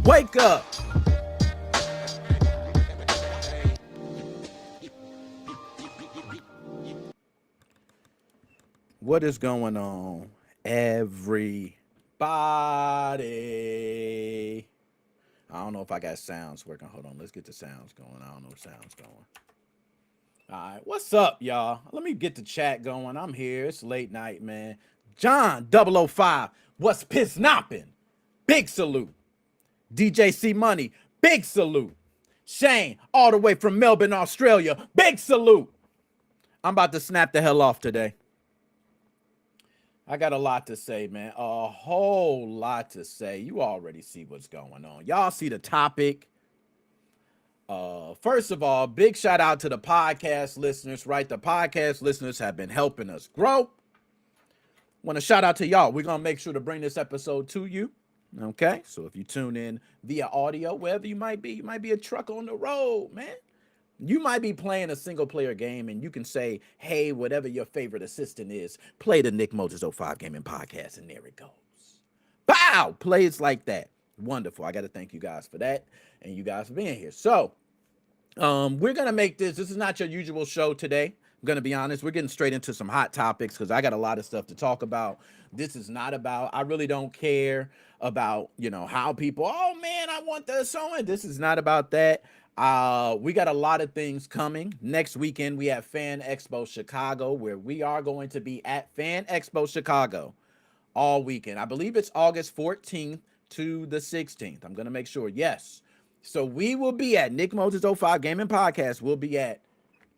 Wake up. What is going on, everybody? I don't know if I got sounds working. Hold on, let's get the sounds going. I don't know if sounds going. All right, what's up, y'all? Let me get the chat going. I'm here. It's late night, man. John 005, what's piss nopping? Big salute. DJ C Money, big salute. Shane, all the way from Melbourne, Australia, big salute. I'm about to snap the hell off today. I got a lot to say, man. A whole lot to say. You already see what's going on. Y'all see the topic. First of all, big shout out to the podcast listeners, right? The podcast listeners have been helping us grow. Want to shout out to y'all. We're going to make sure to bring this episode to you. Okay? So if you tune in via audio, wherever you might be a truck on the road, man. You might be playing a single player game and you can say, hey, whatever your favorite assistant is, play the NickMoses05 Gaming Podcast, and there it goes. Bow! Plays like that. Wonderful. I got to thank you guys for that and you guys for being here. So, we're going to make this is not your usual show today. I'm going to be honest. We're getting straight into some hot topics because I got a lot of stuff to talk about. This is not about, I really don't care about, how people, oh man, I want the song. This is not about that. We got a lot of things coming. Next weekend, we have Fan Expo Chicago, where we are going to be at Fan Expo Chicago all weekend. I believe it's August 14th to the 16th. I'm going to make sure. Yes. So we will be at NickMoses05 Gaming Podcast. We'll be at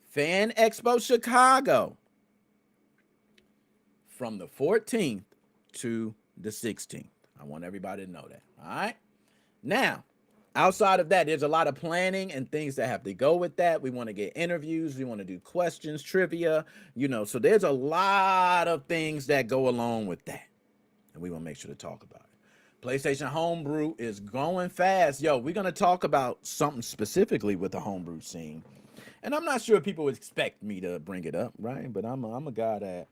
Fan Expo Chicago from the 14th to the 16th. I want everybody to know that. All right. Now, outside of that, there's a lot of planning and things that have to go with that. We want to get interviews. We want to do questions, trivia, so there's a lot of things that go along with that. And we want to make sure to talk about it. PlayStation Homebrew is growing fast. Yo, we're going to talk about something specifically with the homebrew scene. And I'm not sure if people would expect me to bring it up, right? But I'm a guy that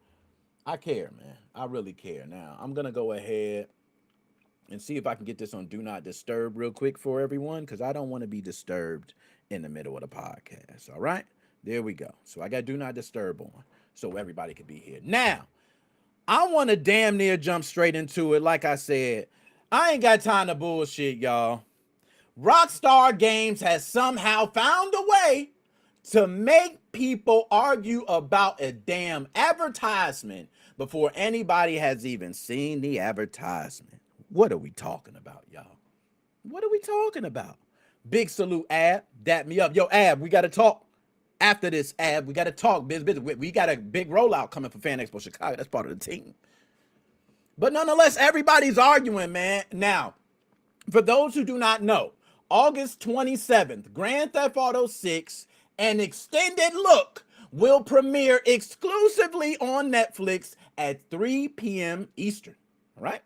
I care, man. I really care. Now, I'm going to go ahead and see if I can get this on Do Not Disturb real quick for everyone, because I don't want to be disturbed in the middle of the podcast. All right? There we go. So I got Do Not Disturb on so everybody can be here. Now, I want to damn near jump straight into it. Like I said, I ain't got time to bullshit, y'all. Rockstar Games has somehow found a way to make people argue about a damn advertisement before anybody has even seen the advertisement. What are we talking about, y'all? What are we talking about? Big salute, Ab. Dap me up. Yo, Ab, we got to talk. After this, Ab, we got to talk. We got a big rollout coming for Fan Expo Chicago. That's part of the team. But nonetheless, everybody's arguing, man. Now, for those who do not know, August 27th, Grand Theft Auto 6, an extended look, will premiere exclusively on Netflix at 3 p.m. Eastern. All right?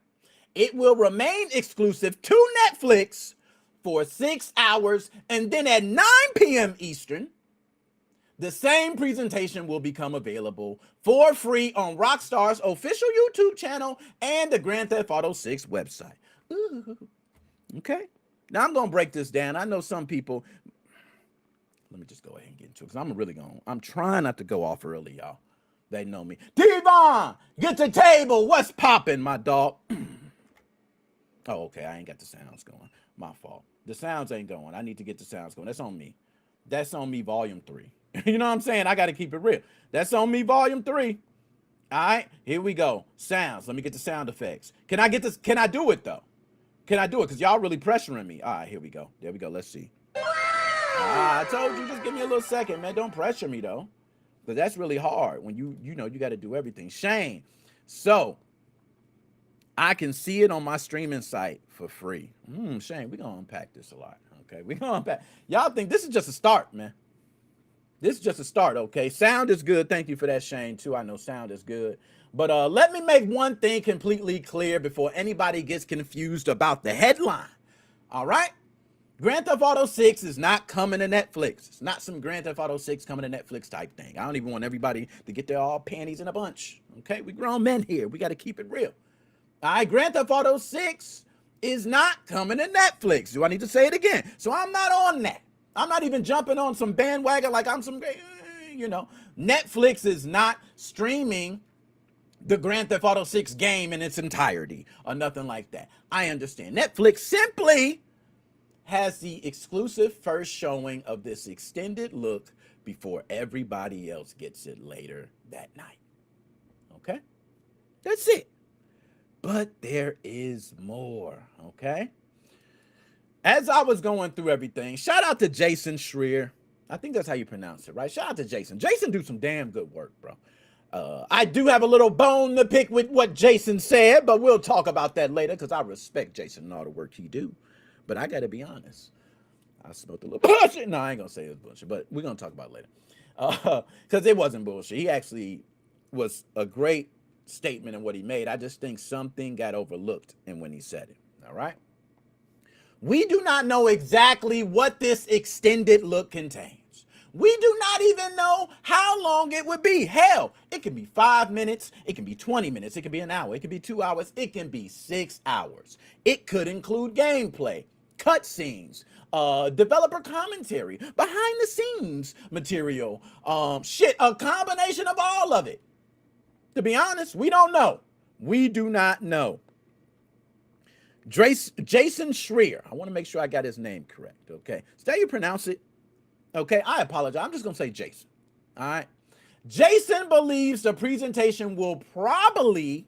It will remain exclusive to Netflix for 6 hours, and then at 9 p.m. Eastern, the same presentation will become available for free on Rockstar's official YouTube channel and the Grand Theft Auto 6 website. Ooh. Okay. Now I'm going to break this down. I know some people, let me just go ahead and get into it, because I'm trying not to go off early, y'all. They know me. Devon, get the table. What's popping, my dog? Oh, okay. I ain't got the sounds going. My fault. The sounds ain't going. I need to get the sounds going. That's on me. That's on me, volume 3. You know what I'm saying? I got to keep it real. That's on me, volume 3. All right, here we go. Sounds. Let me get the sound effects. Can I get this? Can I do it, though? Can I do it? Because y'all really pressuring me. All right, here we go. There we go. Let's see. I told you, just give me a little second, man. Don't pressure me, though. Because that's really hard when you got to do everything. Shane. So, I can see it on my streaming site for free. Shane, we're going to unpack this a lot. Okay, we're going to unpack. Y'all think this is just a start, man. This is just a start, okay? Sound is good. Thank you for that, Shane, too. I know sound is good. But let me make one thing completely clear before anybody gets confused about the headline. All right? Grand Theft Auto 6 is not coming to Netflix. It's not some Grand Theft Auto 6 coming to Netflix type thing. I don't even want everybody to get their all panties in a bunch. Okay? We grown men here. We got to keep it real. All right? Grand Theft Auto 6 is not coming to Netflix. Do I need to say it again? So I'm not on that. I'm not even jumping on some bandwagon like I'm some, Netflix is not streaming the Grand Theft Auto 6 game in its entirety or nothing like that. I understand. Netflix simply has the exclusive first showing of this extended look before everybody else gets it later that night. Okay? That's it. But there is more, okay? As I was going through everything, shout out to Jason Schreier. I think that's how you pronounce it, right? Shout out to Jason. Jason do some damn good work, bro. I do have a little bone to pick with what Jason said, but we'll talk about that later because I respect Jason and all the work he do. But I got to be honest. I smoked a little bullshit. No, I ain't going to say it was bullshit, but we're going to talk about it later. Because it wasn't bullshit. He actually was a great statement in what he made. I just think something got overlooked in when he said it. All right? We do not know exactly what this extended look contains. We do not even know how long it would be. Hell, it can be 5 minutes. It can be 20 minutes. It can be an hour. It can be 2 hours. It can be 6 hours. It could include gameplay, cutscenes, developer commentary, behind the scenes material, a combination of all of it. To be honest, we don't know. We do not know. Jason Schreier. I want to make sure I got his name correct. Okay. Is that how you pronounce it? Okay. I apologize. I'm just going to say Jason. All right. Jason believes the presentation will probably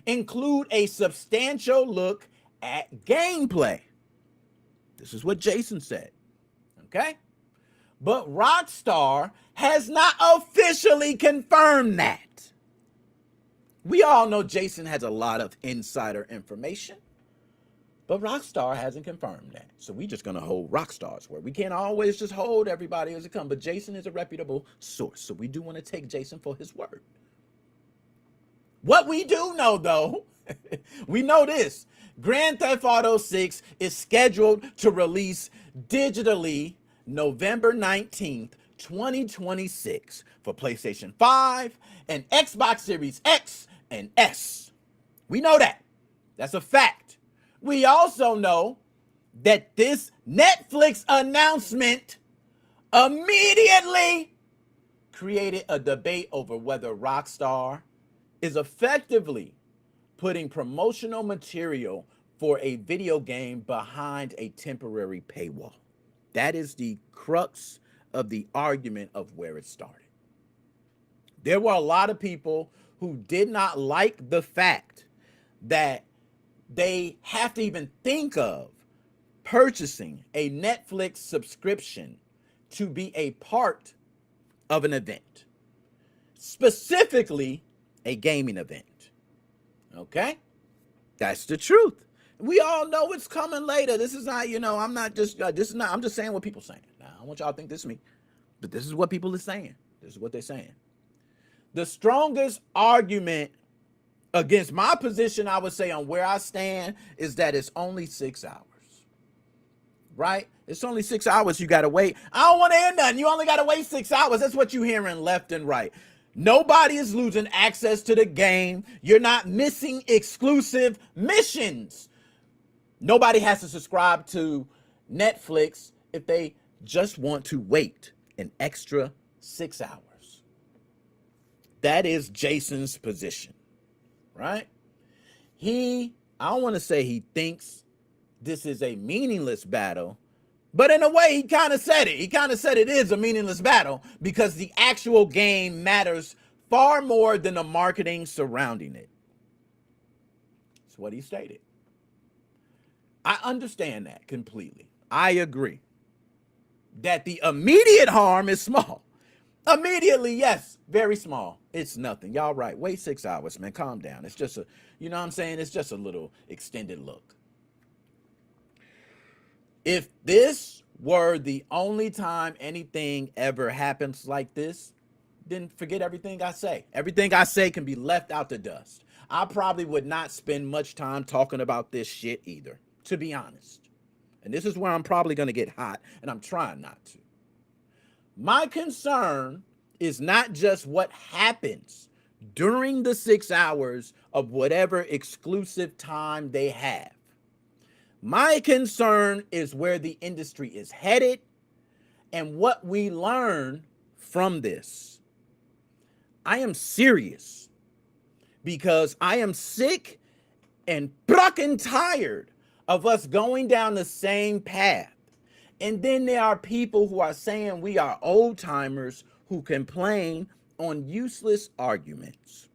include a substantial look at gameplay. This is what Jason said. Okay. But Rockstar has not officially confirmed that. We all know Jason has a lot of insider information, but Rockstar hasn't confirmed that. So we just going to hold Rockstar's word. We can't always just hold everybody as it comes, but Jason is a reputable source. So we do want to take Jason for his word. What we do know, though, we know this. Grand Theft Auto 6 is scheduled to release digitally November 19th, 2026 for PlayStation 5 and Xbox Series X and S. We know that. That's a fact. We also know that this Netflix announcement immediately created a debate over whether Rockstar is effectively putting promotional material for a video game behind a temporary paywall. That is the crux of the argument of where it started. There were a lot of people who did not like the fact that they have to even think of purchasing a Netflix subscription to be a part of an event, specifically a gaming event. Okay? That's the truth. We all know it's coming later. This is not, I'm not just, I'm just saying what people are saying. Now, I want y'all to think this is me, but this is what people are saying. This is what they're saying. The strongest argument against my position, I would say, on where I stand is that it's only 6 hours. Right? It's only 6 hours you got to wait. I don't want to hear nothing. You only got to wait 6 hours. That's what you're hearing left and right. Nobody is losing access to the game. You're not missing exclusive missions. Nobody has to subscribe to Netflix if they just want to wait an extra 6 hours. That is Jason's position, right? I don't want to say he thinks this is a meaningless battle, but in a way, he kind of said it. He kind of said it is a meaningless battle because the actual game matters far more than the marketing surrounding it. That's what he stated. I understand that completely. I agree that the immediate harm is small. Immediately, yes, very small. It's nothing. Y'all right. Wait 6 hours, man. Calm down. It's just it's just a little extended look. If this were the only time anything ever happens like this, then forget everything I say. Everything I say can be left out the dust. I probably would not spend much time talking about this shit either, to be honest. And this is where I'm probably going to get hot, and I'm trying not to. My concern is not just what happens during the 6 hours of whatever exclusive time they have. My concern is where the industry is headed and what we learn from this. I am serious because I am sick and fucking tired of us going down the same path. And then there are people who are saying we are old timers who complain on useless arguments.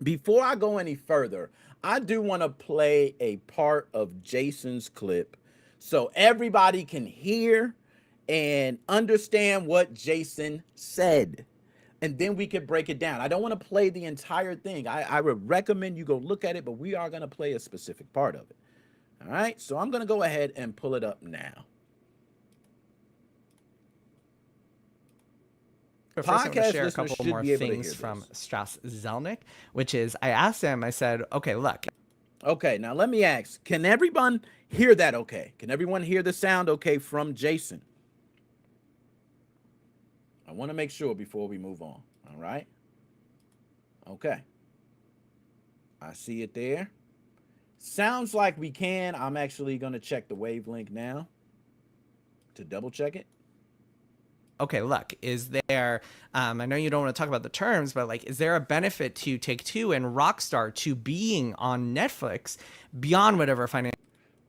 Before I go any further, I do want to play a part of Jason's clip so everybody can hear and understand what Jason said. And then we could break it down. I don't want to play the entire thing. I would recommend you go look at it, but we are going to play a specific part of it. All right, so I'm going to go ahead and pull it up now. But first, I want to share a couple more things from Strauss Zelnick, which is I asked him, I said, okay, look. Okay, now let me ask, can everyone hear that okay? Can everyone hear the sound okay from Jason? I want to make sure before we move on, all right? Okay. I see it there. Sounds like we can. I'm actually going to check the wavelength now to double check it. Okay, look, is there, I know you don't want to talk about the terms, but like, is there a benefit to Take-Two and Rockstar to being on Netflix beyond whatever financial?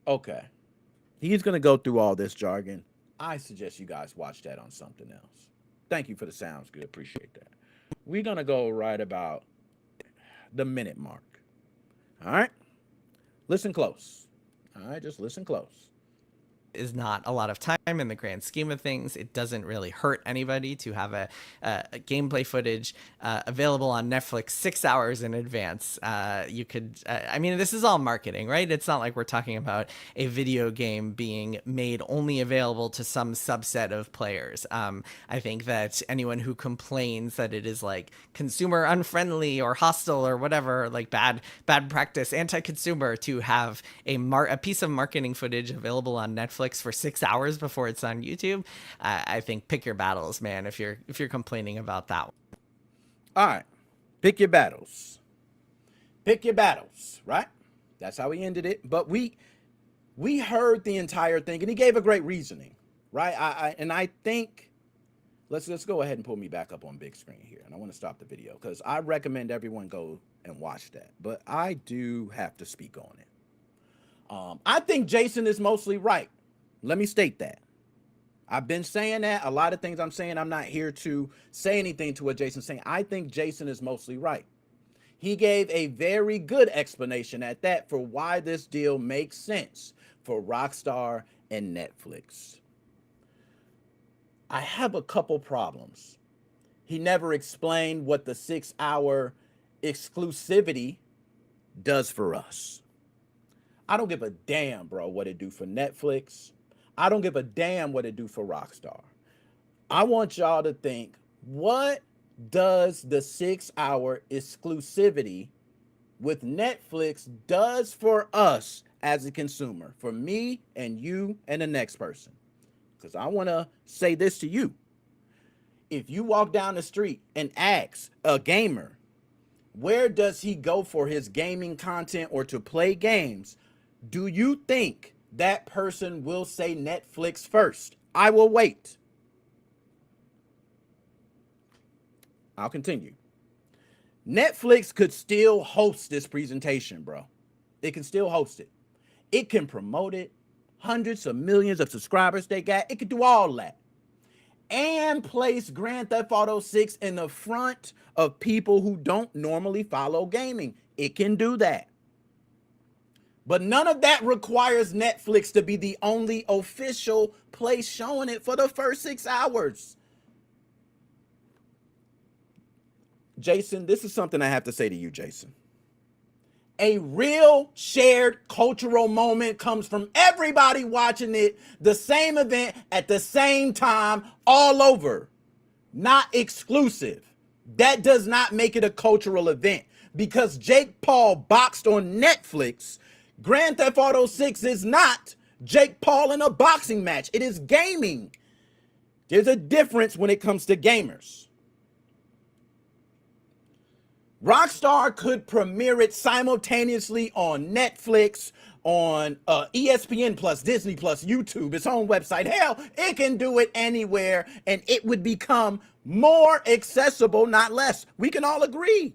Okay. He's going to go through all this jargon. I suggest you guys watch that on something else. Thank you for the sounds. Good. Appreciate that. We're going to go right about the minute mark. All right. Listen close. All right. Just listen close. Is not a lot of time in the grand scheme of things. It doesn't really hurt anybody to have a gameplay footage available on Netflix 6 hours in advance. You could, I mean, this is all marketing, right? It's not like we're talking about a video game being made only available to some subset of players. I think that anyone who complains that it is like consumer unfriendly or hostile or whatever, like bad practice, anti-consumer to have a piece of marketing footage available on Netflix for 6 hours before it's on YouTube, I think pick your battles, man. If you're complaining about that one. All right, pick your battles. Pick your battles, right? That's how he ended it. But we heard the entire thing, and he gave a great reasoning, right? I think let's go ahead and pull me back up on big screen here, and I want to stop the video because I recommend everyone go and watch that. But I do have to speak on it. I think Jason is mostly right. Let me state that. I've been saying that. A lot of things I'm saying, I'm not here to say anything to what Jason's saying. I think Jason is mostly right. He gave a very good explanation at that for why this deal makes sense for Rockstar and Netflix. I have a couple problems. He never explained what the 6 hour exclusivity does for us. I don't give a damn, bro, what it do for Netflix. I don't give a damn what it do for Rockstar. I want y'all to think, what does the 6 hour exclusivity with Netflix does for us as a consumer, for me and you and the next person? Because I want to say this to you. If you walk down the street and ask a gamer, where does he go for his gaming content or to play games? Do you think that person will say Netflix first? I will wait. I'll continue. Netflix could still host this presentation, bro. It can still host it. It can promote it. Hundreds of millions of subscribers they got. It can do all that. And place Grand Theft Auto 6 in the front of people who don't normally follow gaming. It can do that. But none of that requires Netflix to be the only official place showing it for the first 6 hours. Jason, this is something I have to say to you, Jason. A real shared cultural moment comes from everybody watching it, the same event at the same time, all over. Not exclusive. That does not make it a cultural event. Because Jake Paul boxed on Netflix, Grand Theft Auto 6 is not Jake Paul in a boxing match. It is gaming. There's a difference when it comes to gamers. Rockstar could premiere it simultaneously on Netflix, on ESPN Plus, Disney Plus, YouTube, its own website. Hell, it can do it anywhere, and it would become more accessible, not less. We can all agree.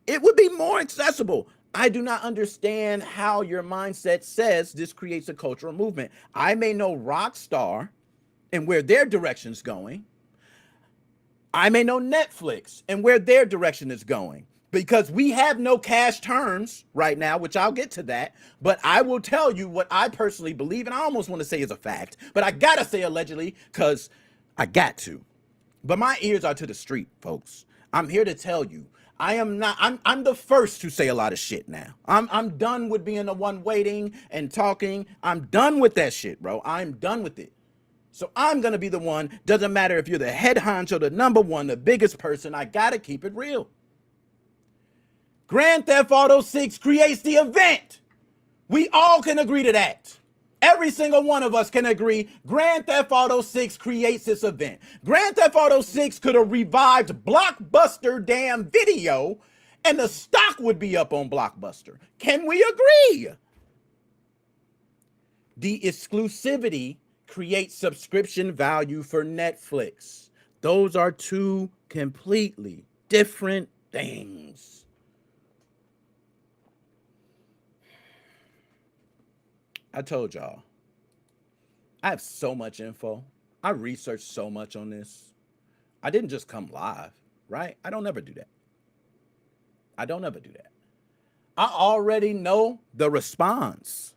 It would be more accessible. I do not understand how your mindset says this creates a cultural movement. I may know Rockstar and where their direction's going. I may know Netflix and where their direction is going, because we have no cash terms right now, which I'll get to that. But I will tell you what I personally believe, and I almost want to say is a fact, but I gotta say allegedly because I got to. But my ears are to the street, folks. I'm here to tell you, I'm the first to say a lot of shit now. I'm done with being the one waiting and talking. I'm done with that shit, bro. I'm done with it. So I'm going to be the one. Doesn't matter if you're the head honcho, the number one, the biggest person. I got to keep it real. Grand Theft Auto 6 creates the event. We all can agree to that. Every single one of us can agree Grand Theft Auto 6 creates this event. Grand Theft Auto 6 could have revived Blockbuster damn video, and the stock would be up on Blockbuster. Can we agree? The exclusivity create subscription value for Netflix. Those are two completely different things. I told y'all, I have so much info. I researched so much on this. I didn't just come live, right? I don't ever do that. I don't ever do that. I already know the response.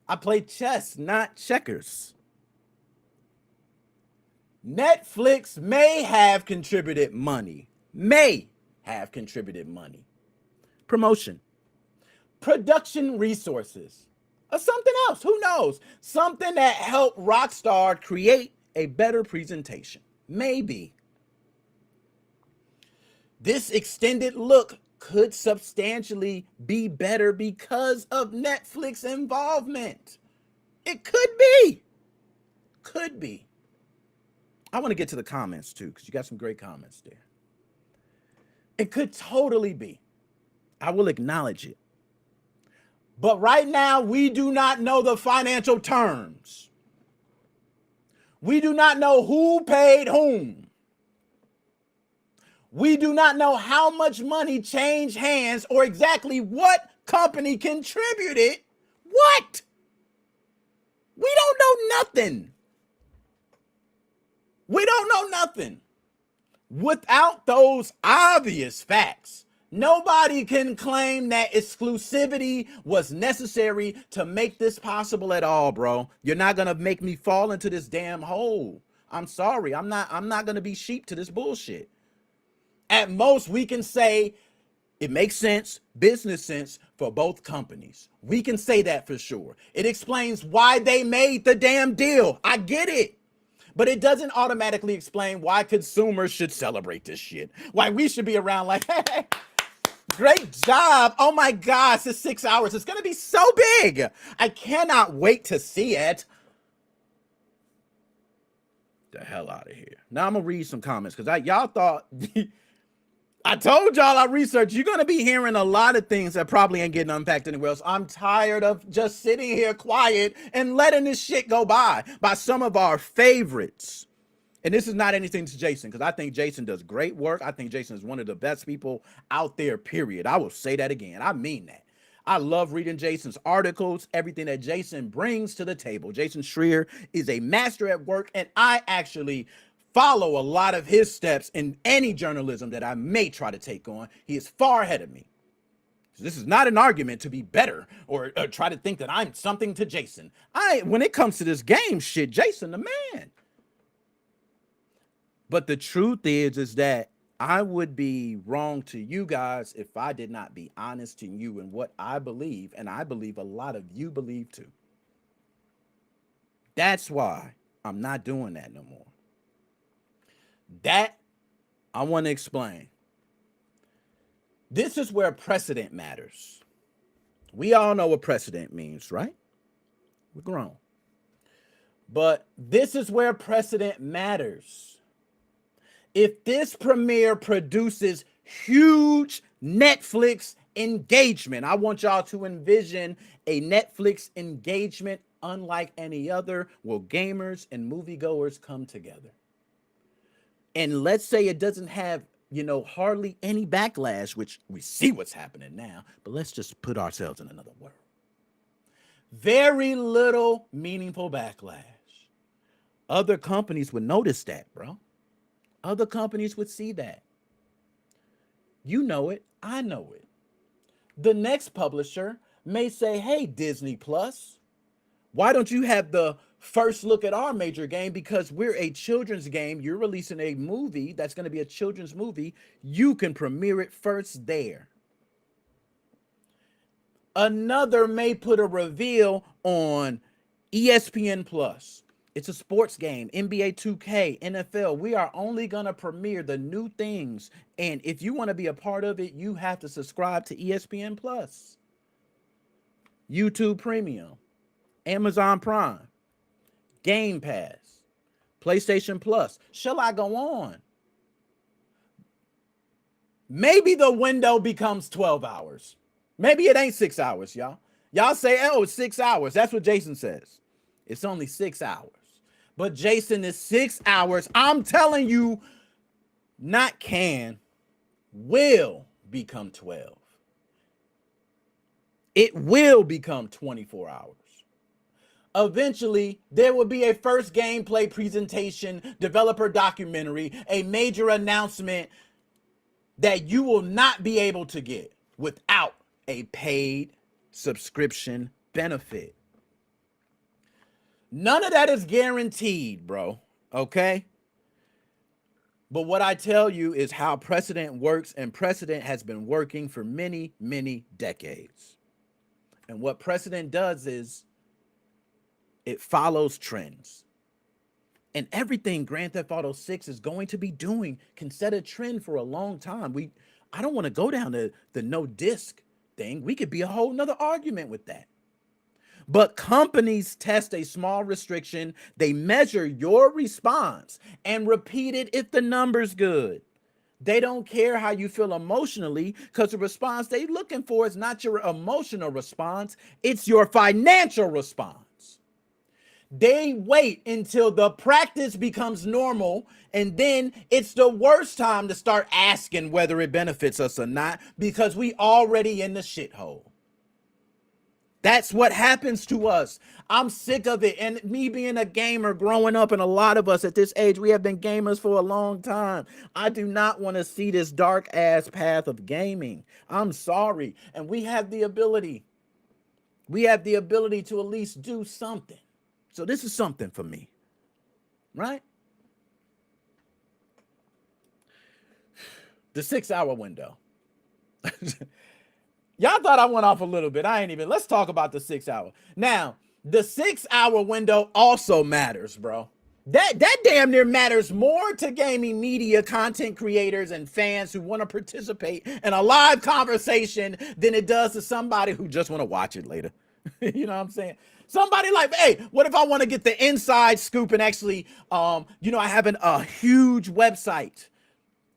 I play chess, not checkers. Netflix may have contributed money. May have contributed money. Promotion. Production resources. Or something else. Who knows? Something that helped Rockstar create a better presentation. Maybe. This extended look could substantially be better because of Netflix involvement. It could be. Could be. I want to get to the comments too, because you got some great comments there. It could totally be. I will acknowledge it. But right now, we do not know the financial terms. We do not know who paid whom. We do not know how much money changed hands or exactly what company contributed what. We don't know nothing. We don't know nothing. Without those obvious facts, nobody can claim that exclusivity was necessary to make this possible at all, bro. You're not going to make me fall into this damn hole. I'm sorry. I'm not going to be sheep to this bullshit. At most, we can say it makes sense, business sense for both companies. We can say that for sure. It explains why they made the damn deal. I get it. But it doesn't automatically explain why consumers should celebrate this shit. Why we should be around like, hey, great job. Oh my gosh, it's 6 hours. It's going to be so big. I cannot wait to see it. The hell out of here. Now I'm going to read some comments because y'all thought... I told y'all I researched. You're going to be hearing a lot of things that probably ain't getting unpacked anywhere else. I'm tired of just sitting here quiet and letting this shit go by some of our favorites. And this is not anything to Jason, because I think Jason does great work. I think Jason is one of the best people out there, period. I will say that again. I mean that. I love reading Jason's articles, everything that Jason brings to the table. Jason Schreier is a master at work, and I actually follow a lot of his steps in any journalism that I may try to take on. He is far ahead of me. So this is not an argument to be better or try to think that I'm something to Jason. When it comes to this game shit, Jason the man. But the truth is that I would be wrong to you guys if I did not be honest to you in what I believe, and I believe a lot of you believe too. That's why I'm not doing that no more. That I want to explain. This is where precedent matters. We all know what precedent means, right? We're grown. But this is where precedent matters. if this premiere produces huge Netflix engagement, I want y'all to envision a Netflix engagement unlike any other, where gamers and moviegoers come together. And let's say it doesn't have, hardly any backlash, which we see what's happening now, but let's just put ourselves in another world. Very little meaningful backlash. Other companies would notice that, bro. Other companies would see that. You know it. I know it. The next publisher may say, hey, Disney Plus, why don't you have the first look at our major game? Because we're a children's game. You're releasing a movie that's going to be a children's movie. You can premiere it first there. Another may put a reveal on ESPN Plus. It's a sports game, NBA 2K, NFL. We are only going to premiere the new things. And if you want to be a part of it, you have to subscribe to ESPN Plus, YouTube Premium, Amazon Prime, Game Pass, PlayStation Plus. Shall I go on? Maybe the window becomes 12 hours. Maybe it ain't 6 hours, y'all. Y'all say, oh, it's 6 hours. That's what Jason says. It's only 6 hours. But Jason, is 6 hours. I'm telling you, not can, will become 12. It will become 24 hours. Eventually, there will be a first gameplay presentation, developer documentary, a major announcement that you will not be able to get without a paid subscription benefit. None of that is guaranteed, bro. Okay? But what I tell you is how precedent works, and precedent has been working for many, many decades. And what precedent does is it follows trends. And everything Grand Theft Auto 6 is going to be doing can set a trend for a long time. I don't want to go down the no disc thing. We could be a whole nother argument with that. But companies test a small restriction. They measure your response and repeat it if the number's good. They don't care how you feel emotionally, because the response they're looking for is not your emotional response. It's your financial response. They wait until the practice becomes normal, and then it's the worst time to start asking whether it benefits us or not, because we already in the shithole. That's what happens to us. I'm sick of it. And me being a gamer growing up, and a lot of us at this age, we have been gamers for a long time. I do not want to see this dark ass path of gaming. I'm sorry. And we have the ability. We have the ability to at least do something. So this is something for me, right? The 6 hour window. Y'all thought I went off a little bit. I ain't even. Let's talk about the 6 hour. Now, the 6 hour window also matters, bro. That damn near matters more to gaming media content creators and fans who want to participate in a live conversation than it does to somebody who just want to watch it later. You know what I'm saying? Somebody like, hey, what if I want to get the inside scoop and actually, I have a huge website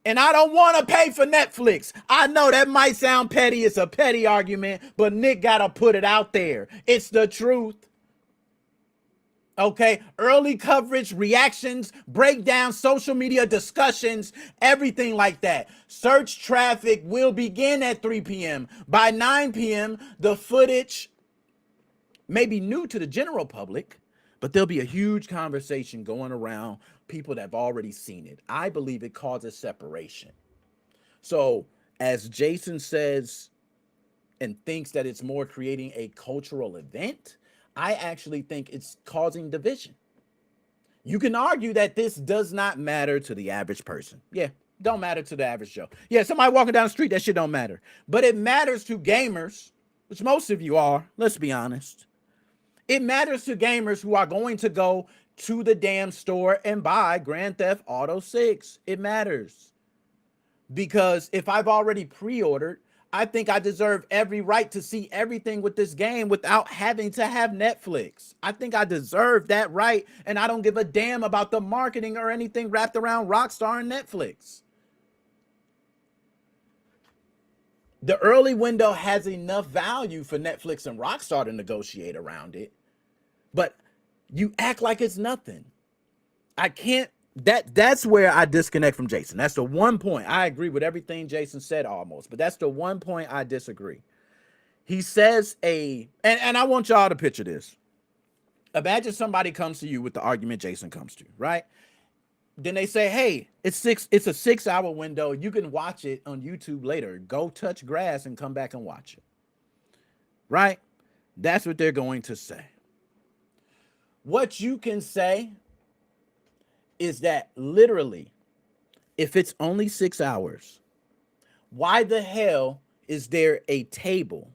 and I don't want to pay for Netflix. I know that might sound petty. It's a petty argument, but Nick got to put it out there. It's the truth. Okay, early coverage, reactions, breakdowns, social media discussions, everything like that. Search traffic will begin at 3 p.m. By 9 p.m., the footage may be new to the general public, but there'll be a huge conversation going around people that have already seen it. I believe it causes separation. So, as Jason says and thinks that it's more creating a cultural event, I actually think it's causing division. You can argue that this does not matter to the average person. Yeah, don't matter to the average Joe. Yeah, somebody walking down the street, that shit don't matter. But it matters to gamers, which most of you are, let's be honest. It matters to gamers who are going to go to the damn store and buy Grand Theft Auto 6. It matters. Because if I've already pre-ordered, I think I deserve every right to see everything with this game without having to have Netflix. I think I deserve that right, and I don't give a damn about the marketing or anything wrapped around Rockstar and Netflix. The early window has enough value for Netflix and Rockstar to negotiate around it, but you act like it's nothing. I can't. That's where I disconnect from Jason. That's the one point. I agree with everything Jason said almost, but that's the one point I disagree. He says and I want y'all to picture this. Imagine somebody comes to you with the argument Jason comes to, right? Then they say, hey, it's a 6-hour window. You can watch it on YouTube later. Go touch grass and come back and watch it. Right? That's what they're going to say. What you can say is that literally, if it's only 6 hours, why the hell is there a table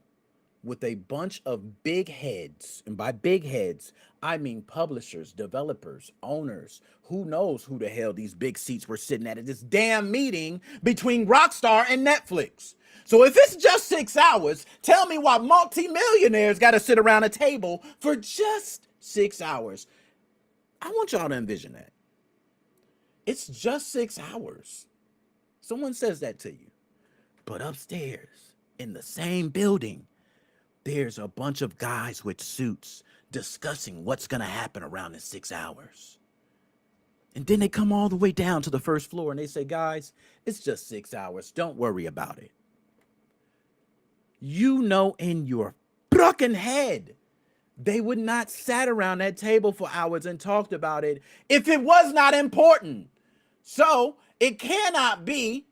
with a bunch of big heads? And by big heads, I mean publishers, developers, owners. Who knows who the hell these big seats were sitting at this damn meeting between Rockstar and Netflix. So if it's just 6 hours, tell me why multimillionaires got to sit around a table for just 6 hours. I want y'all to envision that. It's just 6 hours. Someone says that to you. But upstairs, in the same building, there's a bunch of guys with suits discussing what's going to happen around the 6 hours. And then they come all the way down to the first floor and they say, guys, it's just 6 hours. Don't worry about it. You know in your fucking head, they would not sat around that table for hours and talked about it if it was not important. So it cannot be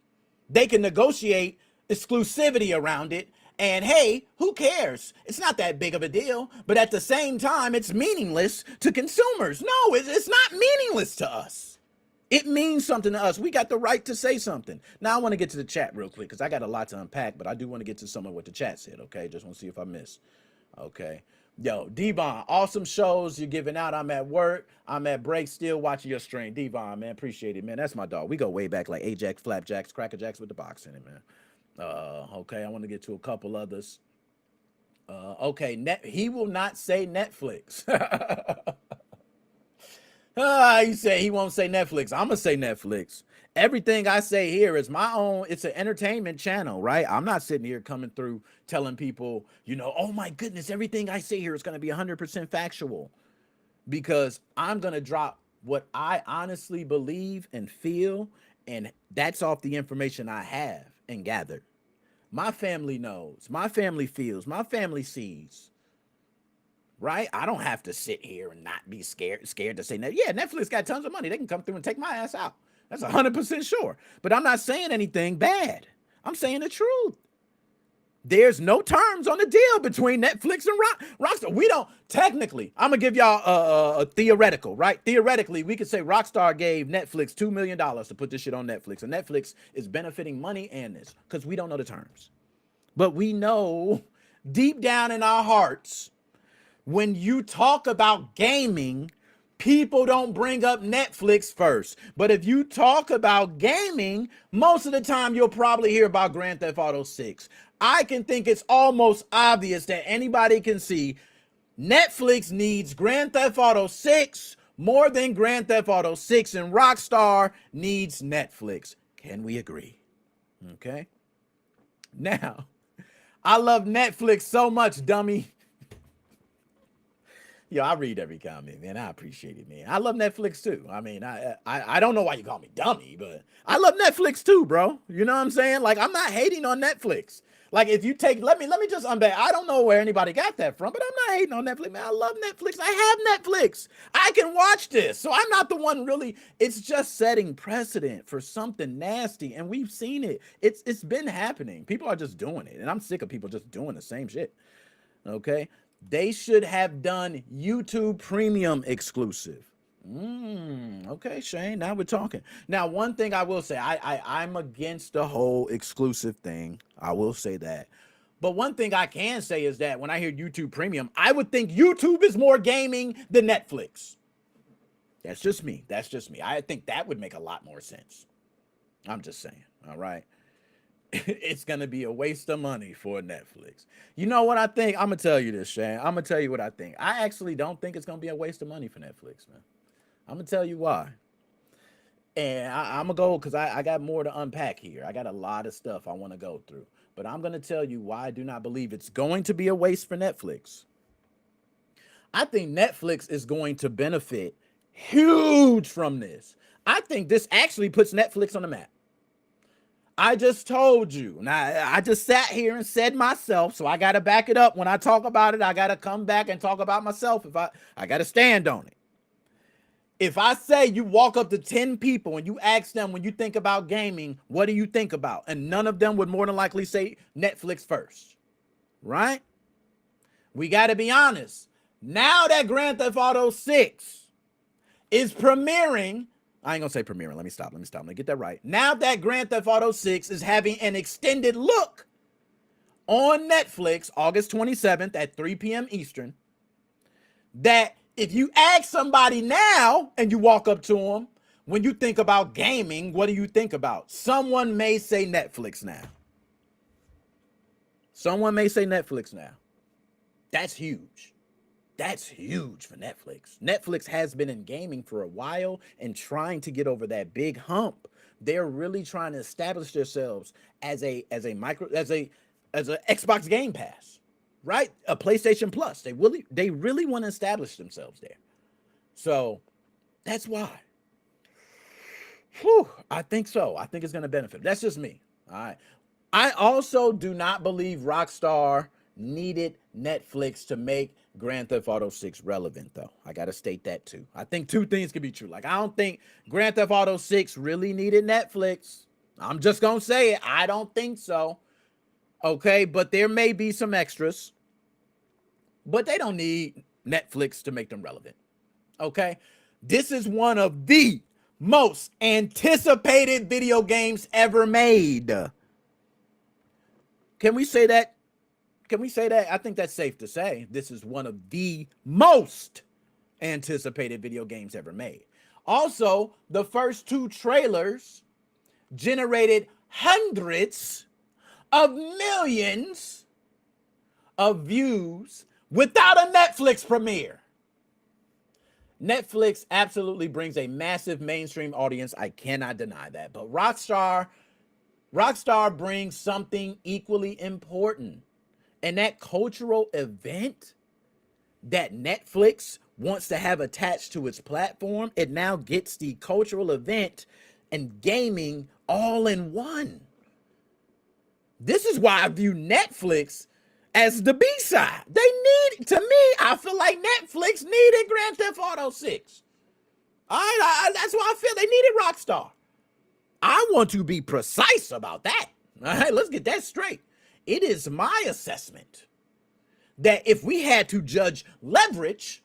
they can negotiate exclusivity around it. And hey, who cares? It's not that big of a deal. But at the same time, it's meaningless to consumers. No, it's not meaningless to us. It means something to us. We got the right to say something. Now I want to get to the chat real quick because I got a lot to unpack, but I do want to get to some of what the chat said. Okay, just want to see if I miss. Okay. Yo, Devon, awesome shows you're giving out. I'm at work. I'm at break, still watching your stream. Devon, man, appreciate it, man. That's my dog. We go way back like Ajax, Flapjacks, Crackerjacks with the box in it, man. Okay, I want to get to a couple others. Okay, he will not say Netflix. He said he won't say Netflix. I'm going to say Netflix. Everything I say here is my own. It's an entertainment channel, right? I'm not sitting here coming through telling people, oh my goodness, everything I say here is going to be 100% factual, because I'm going to drop what I honestly believe and feel. And that's off the information I have and gathered. My family knows, my family feels, my family sees, right? I don't have to sit here and not be scared to say that. Yeah, Netflix got tons of money. They can come through and take my ass out. That's 100% sure. But I'm not saying anything bad. I'm saying the truth. There's no terms on the deal between Netflix and Rockstar. We don't, technically, I'm going to give y'all a theoretical, right? Theoretically, we could say Rockstar gave Netflix $2 million to put this shit on Netflix. And Netflix is benefiting money and this because we don't know the terms. But we know deep down in our hearts, when you talk about gaming, people don't bring up Netflix first. But if you talk about gaming, most of the time you'll probably hear about Grand Theft Auto 6. I can think it's almost obvious that anybody can see Netflix needs Grand Theft Auto 6 more than Grand Theft Auto 6, and Rockstar needs Netflix. Can we agree? Okay. Now, I love Netflix so much, dummy. Yo, I read every comment, man. I appreciate it, man. I love Netflix too. I mean, I don't know why you call me dummy, but I love Netflix too, bro. You know what I'm saying? Like, I'm not hating on Netflix. Like, if you take, let me just unbag. I don't know where anybody got that from, but I'm not hating on Netflix, man. I love Netflix. I have Netflix. I can watch this. So I'm not the one really. It's just setting precedent for something nasty, and we've seen it. It's been happening. People are just doing it, and I'm sick of people just doing the same shit. Okay? They should have done YouTube Premium exclusive. Okay, Shane, now we're talking. Now, one thing I will say, I'm against the whole exclusive thing. I will say that. But one thing I can say is that when I hear YouTube Premium, I would think YouTube is more gaming than Netflix. That's just me. That's just me. I think that would make a lot more sense. I'm just saying. All right. it's going to be a waste of money for Netflix. You know what I think? I'm going to tell you this, Shane. I'm going to tell you what I think. I actually don't think it's going to be a waste of money for Netflix, man. I'm going to tell you why. And I'm going to go because I got more to unpack here. I got a lot of stuff I want to go through. But I'm going to tell you why I do not believe it's going to be a waste for Netflix. I think Netflix is going to benefit huge from this. I think this actually puts Netflix on the map. I just told you. Now, I just sat here and said myself, so I got to back it up. When I talk about it, I got to come back and talk about myself. If I got to stand on it. If I say you walk up to 10 people and you ask them, when you think about gaming, what do you think about? And none of them would more than likely say Netflix first, right? We got to be honest. Now that Grand Theft Auto 6 is premiering, I ain't gonna say premiering. Let me stop. Let me get that right. Now that Grand Theft Auto 6 is having an extended look on Netflix, August 27th at 3 p.m. Eastern, that if you ask somebody now and you walk up to them, when you think about gaming, what do you think about? Someone may say Netflix now. Someone may say Netflix now. That's huge. That's huge for Netflix. Netflix has been in gaming for a while and trying to get over that big hump. They're really trying to establish themselves as a Xbox Game Pass, right? A PlayStation Plus. They really want to establish themselves there. So that's why. I think so. I think it's going to benefit. That's just me. All right. I also do not believe Rockstar needed Netflix to make Grand Theft Auto 6 relevant, though. I got to state that too. I think two things can be true. Like, I don't think Grand Theft Auto 6 really needed Netflix. I'm just going to say it. I don't think so. Okay, but there may be some extras, but they don't need Netflix to make them relevant. Okay, this is one of the most anticipated video games ever made. Can we say that? Can we say that? I think that's safe to say. This is one of the most anticipated video games ever made. Also, the first two trailers generated hundreds of millions of views without a Netflix premiere. Netflix absolutely brings a massive mainstream audience. I cannot deny that. But Rockstar brings something equally important. And that cultural event that Netflix wants to have attached to its platform, it now gets the cultural event and gaming all in one. This is why I view Netflix as the B-side. To me, I feel like Netflix needed Grand Theft Auto 6. All right, that's why I feel they needed Rockstar. I want to be precise about that. All right, let's get that straight. It is my assessment that if we had to judge leverage,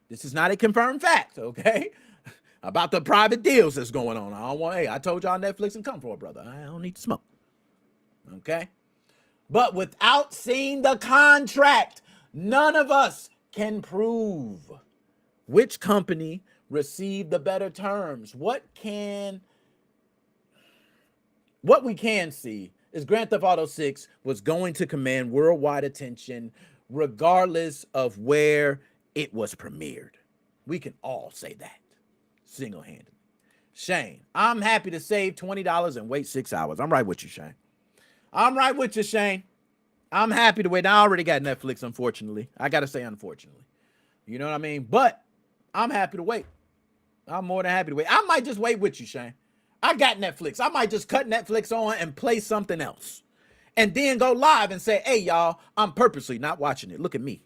this is not a confirmed fact, okay? About the private deals that's going on. I told y'all Netflix and come for it, brother. I don't need to smoke. Okay? But without seeing the contract, none of us can prove which company received the better terms. What we can see is Grand Theft Auto 6 was going to command worldwide attention regardless of where it was premiered. We can all say that single-handedly. Shane, I'm happy to save $20 and wait 6 hours. I'm right with you, Shane. I'm happy to wait. I already got Netflix, unfortunately. I got to say unfortunately. You know what I mean? But I'm happy to wait. I'm more than happy to wait. I might just wait with you, Shane. I got Netflix. I might just cut Netflix on and play something else. And then go live and say, hey, y'all, I'm purposely not watching it. Look at me.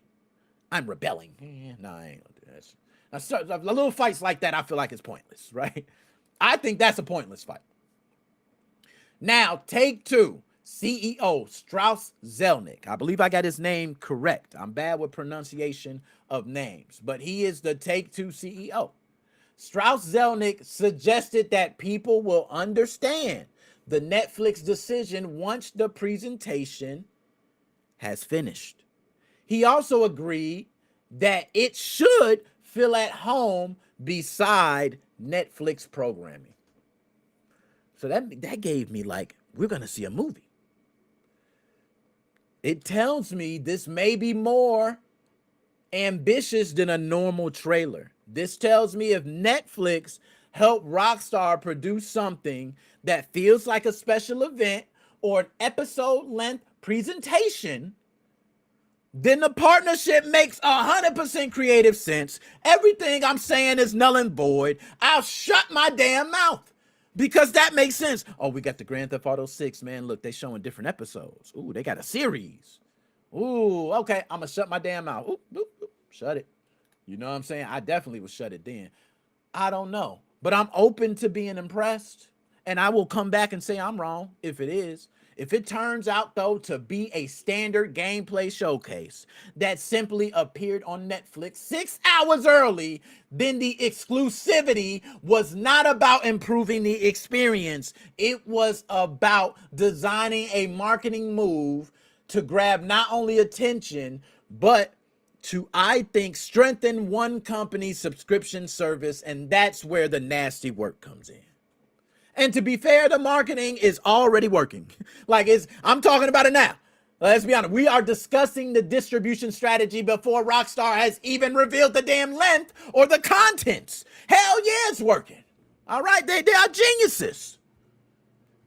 I'm rebelling. No, I ain't gonna do that. Now, little fights like that, I feel like it's pointless, right? I think that's a pointless fight. Now, Take-Two CEO Strauss Zelnick. I believe I got his name correct. I'm bad with pronunciation of names, but he is the Take-Two CEO. Strauss Zelnick suggested that people will understand the Netflix decision once the presentation has finished. He also agreed that it should feel at home beside Netflix programming. So that gave me like, we're going to see a movie. It tells me this may be more ambitious than a normal trailer. This tells me if Netflix helped Rockstar produce something that feels like a special event or an episode length presentation, then the partnership makes 100% creative sense. Everything I'm saying is null and void. I'll shut my damn mouth because that makes sense. Oh, we got the Grand Theft Auto 6, man. Look, they showing different episodes. Ooh, they got a series. Ooh, okay, I'm going to shut my damn mouth. Ooh, ooh, ooh, shut it. You know what I'm saying? I definitely would shut it then. I don't know. But I'm open to being impressed. And I will come back and say I'm wrong if it is. If it turns out, though, to be a standard gameplay showcase that simply appeared on Netflix 6 hours early, then the exclusivity was not about improving the experience. It was about designing a marketing move to grab not only attention, but to, I think, strengthen one company's subscription service. And that's where the nasty work comes in. And to be fair, the marketing is already working. I'm talking about it now. Let's be honest. We are discussing the distribution strategy before Rockstar has even revealed the damn length or the contents. Hell yeah, it's working. All right, they are geniuses.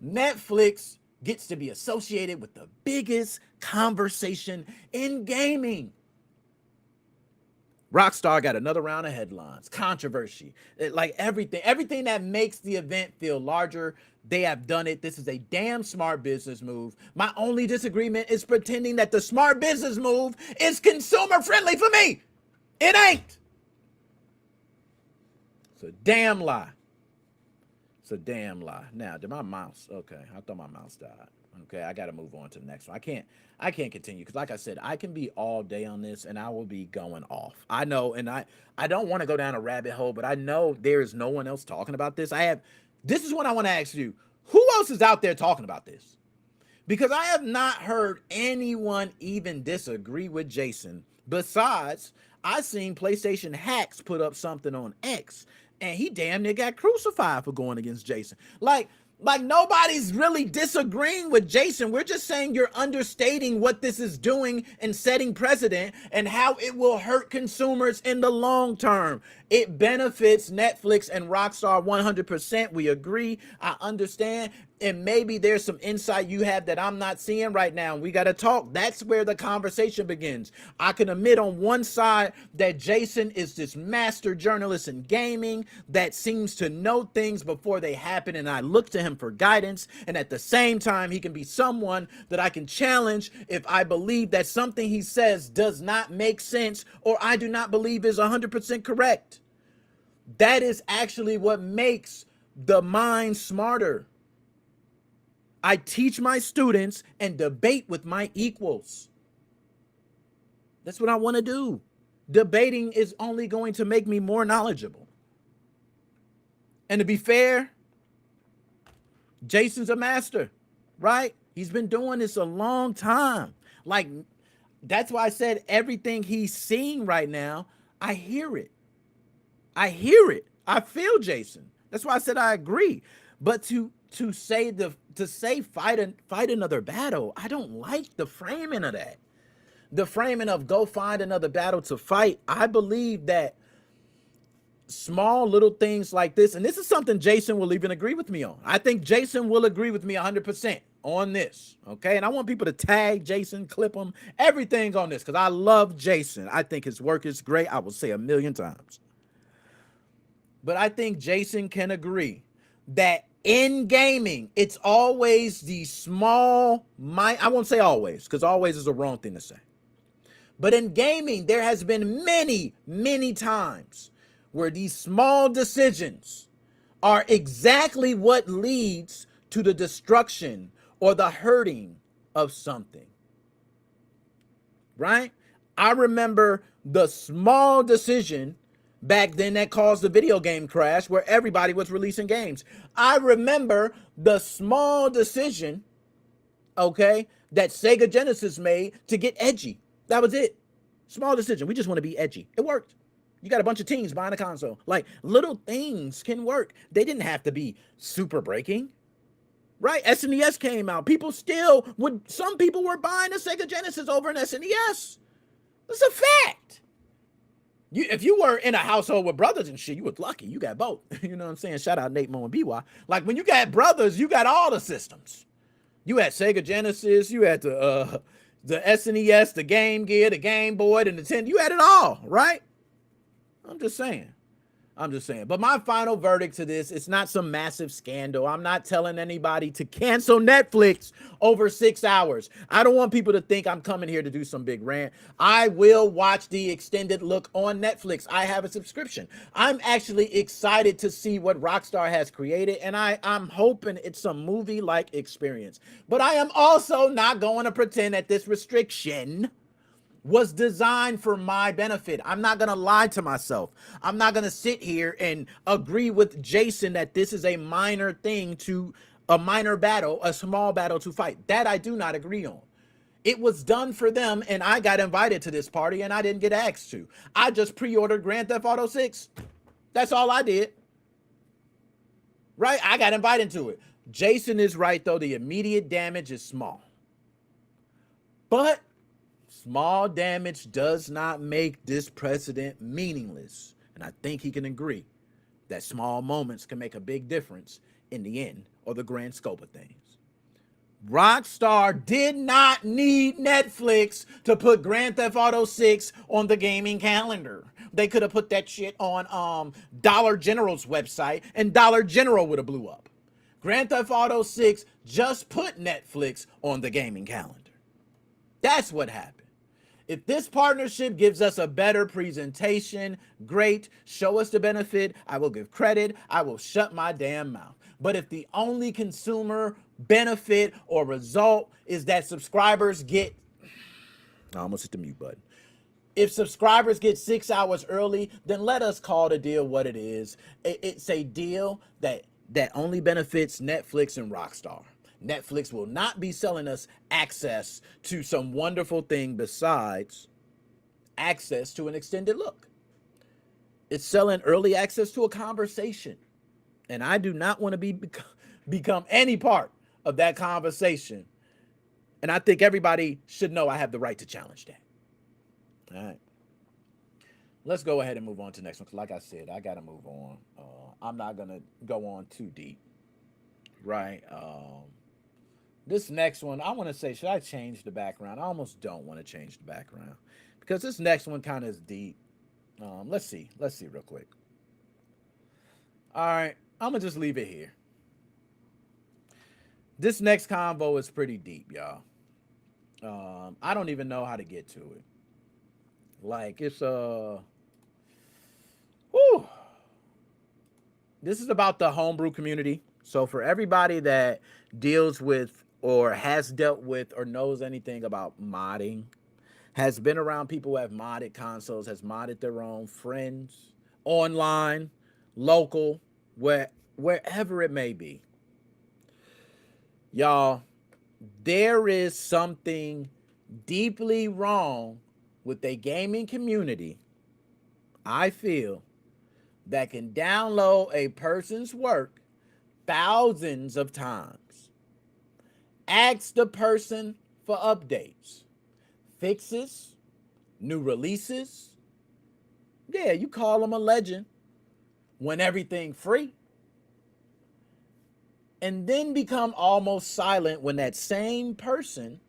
Netflix gets to be associated with the biggest conversation in gaming. Rockstar got another round of headlines, controversy, like everything that makes the event feel larger. They have done it. This is a damn smart business move. My only disagreement is pretending that the smart business move is consumer friendly for me. It ain't. It's a damn lie. It's a damn lie. Now, did my mouse? Okay, I thought my mouse died. Okay, I got to move on to the next one. I can't continue because, like I said, I can be all day on this and I will be going off. I know, and I don't want to go down a rabbit hole, but I know there is no one else talking about this. This is what I want to ask you. Who else is out there talking about this? Because I have not heard anyone even disagree with Jason. Besides, I seen PlayStation Hacks put up something on X and he damn near got crucified for going against Jason. Like nobody's really disagreeing with Jason. We're just saying you're understating what this is doing and setting precedent and how it will hurt consumers in the long term. It benefits Netflix and Rockstar 100%. We agree. I understand. And maybe there's some insight you have that I'm not seeing right now. We got to talk. That's where the conversation begins. I can admit on one side that Jason is this master journalist in gaming that seems to know things before they happen. And I look to him for guidance. And at the same time, he can be someone that I can challenge if I believe that something he says does not make sense or I do not believe is 100% correct. That is actually what makes the mind smarter. I teach my students and debate with my equals. That's what I want to do. Debating is only going to make me more knowledgeable. And to be fair, Jason's a master, right? He's been doing this a long time. Like, that's why I said everything he's seeing right now, I hear it. I hear it. I feel Jason. That's why I said I agree. But to say fight another battle, I don't like the framing of that. The framing of go find another battle to fight. I believe that small little things like this, and this is something Jason will even agree with me on. I think Jason will agree with me 100% on this, okay? And I want people to tag Jason, clip him, everything's on this because I love Jason. I think his work is great. I will say 1,000,000 times. But I think Jason can agree that in gaming, it's always the small, I won't say always, because always is a wrong thing to say. But in gaming, there has been many, many times where these small decisions are exactly what leads to the destruction or the hurting of something. Right? I remember the small decision back then that caused the video game crash where everybody was releasing games. I remember the small decision, okay, that Sega Genesis made to get edgy. That was it. Small decision. We just want to be edgy. It worked. You got a bunch of teens buying a console. Like, little things can work. They didn't have to be super breaking. right? SNES came out. People still would, some people were buying a Sega Genesis over an SNES. It's a fact. If you were in a household with brothers and shit, you was lucky. You got both. You know what I'm saying? Shout out Nate Mo and BY. Like when you got brothers, you got all the systems. You had Sega Genesis, you had the SNES, the Game Gear, the Game Boy, the Nintendo. You had it all, right? I'm just saying. But my final verdict to this, it's not some massive scandal. I'm not telling anybody to cancel Netflix over 6 hours. I don't want people to think I'm coming here to do some big rant. I will watch the extended look on Netflix. I have a subscription. I'm actually excited to see what Rockstar has created, and I'm hoping it's some movie-like experience. But I am also not going to pretend that this restriction was designed for my benefit. I'm not going to lie to myself. I'm not going to sit here and agree with Jason that this is a minor thing to a minor battle, a small battle to fight. That I do not agree on. It was done for them, and I got invited to this party, and I didn't get asked to. I just pre-ordered Grand Theft Auto 6. That's all I did. Right? I got invited to it. Jason is right, though. The immediate damage is small. But small damage does not make this precedent meaningless. And I think he can agree that small moments can make a big difference in the end or the grand scope of things. Rockstar did not need Netflix to put Grand Theft Auto 6 on the gaming calendar. They could have put that shit on Dollar General's website, and Dollar General would have blew up. Grand Theft Auto 6 just put Netflix on the gaming calendar. That's what happened. If this partnership gives us a better presentation, great. Show us the benefit. I will give credit. I will shut my damn mouth. But if the only consumer benefit or result is that subscribers get, I almost hit the mute button. If subscribers get 6 hours early, then let us call the deal what it is. It's a deal that only benefits Netflix and Rockstar. Netflix will not be selling us access to some wonderful thing besides access to an extended look. It's selling early access to a conversation. And I do not want to become any part of that conversation. And I think everybody should know I have the right to challenge that. All right. Let's go ahead and move on to the next one. Like I said, I got to move on. I'm not going to go on too deep. Right. This next one, I want to say, should I change the background? I almost don't want to change the background because this next one kind of is deep. Let's see real quick. All right, I'm going to just leave it here. This next convo is pretty deep, y'all. I don't even know how to get to it. Like, it's, this is about the homebrew community. So for everybody that deals with or has dealt with or knows anything about modding, has been around people who have modded consoles, has modded their own, friends, online, local, wherever it may be. Y'all, there is something deeply wrong with a gaming community, I feel, that can download a person's work thousands of times. Ask the person for updates, fixes, new releases. Yeah, you call them a legend when everything free. And then become almost silent when that same person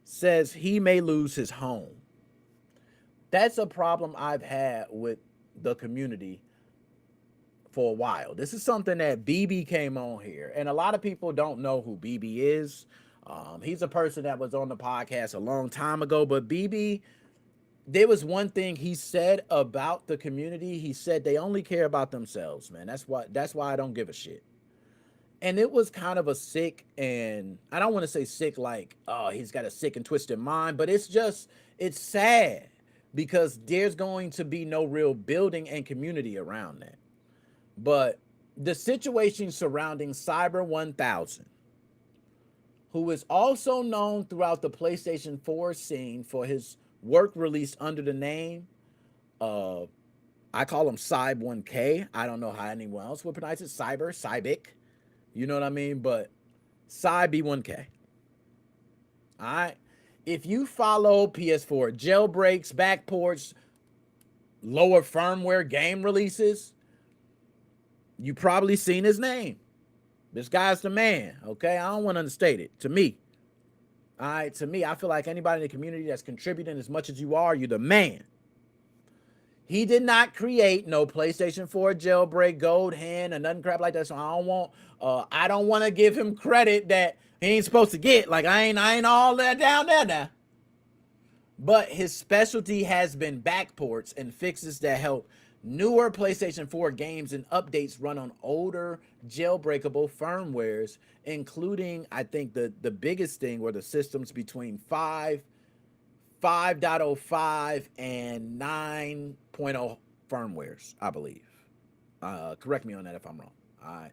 says he may lose his home. That's a problem I've had with the community for a while. This is something that BB came on here, and a lot of people don't know who BB is. He's a person that was on the podcast a long time ago, but BB, there was one thing he said about the community. He said they only care about themselves, man. That's why I don't give a shit. And it was kind of a sick, and I don't want to say sick like, oh, he's got a sick and twisted mind, but it's sad because there's going to be no real building and community around that. But the situation surrounding Cyber 1000, who is also known throughout the PlayStation 4 scene for his work released under the name of, I call him Cyb 1K. I don't know how anyone else would pronounce it. Cybic. You know what I mean? But Cy B1K. All right. If you follow PS4 jailbreaks, backports, lower firmware game releases, you probably seen his name. This guy's the man. Okay. I don't want to understate it. To me. All right. To me, I feel like anybody in the community that's contributing as much as you are, you're the man. He did not create no PlayStation 4 jailbreak, gold hand, or nothing crap like that. So I don't want to give him credit that he ain't supposed to get. Like I ain't all that down there now. But his specialty has been backports and fixes that help newer PlayStation 4 games and updates run on older jailbreakable firmwares, including, I think, the biggest thing were the systems between 5.05 and 9.0 firmwares, I believe. Correct me on that if I'm wrong. All right.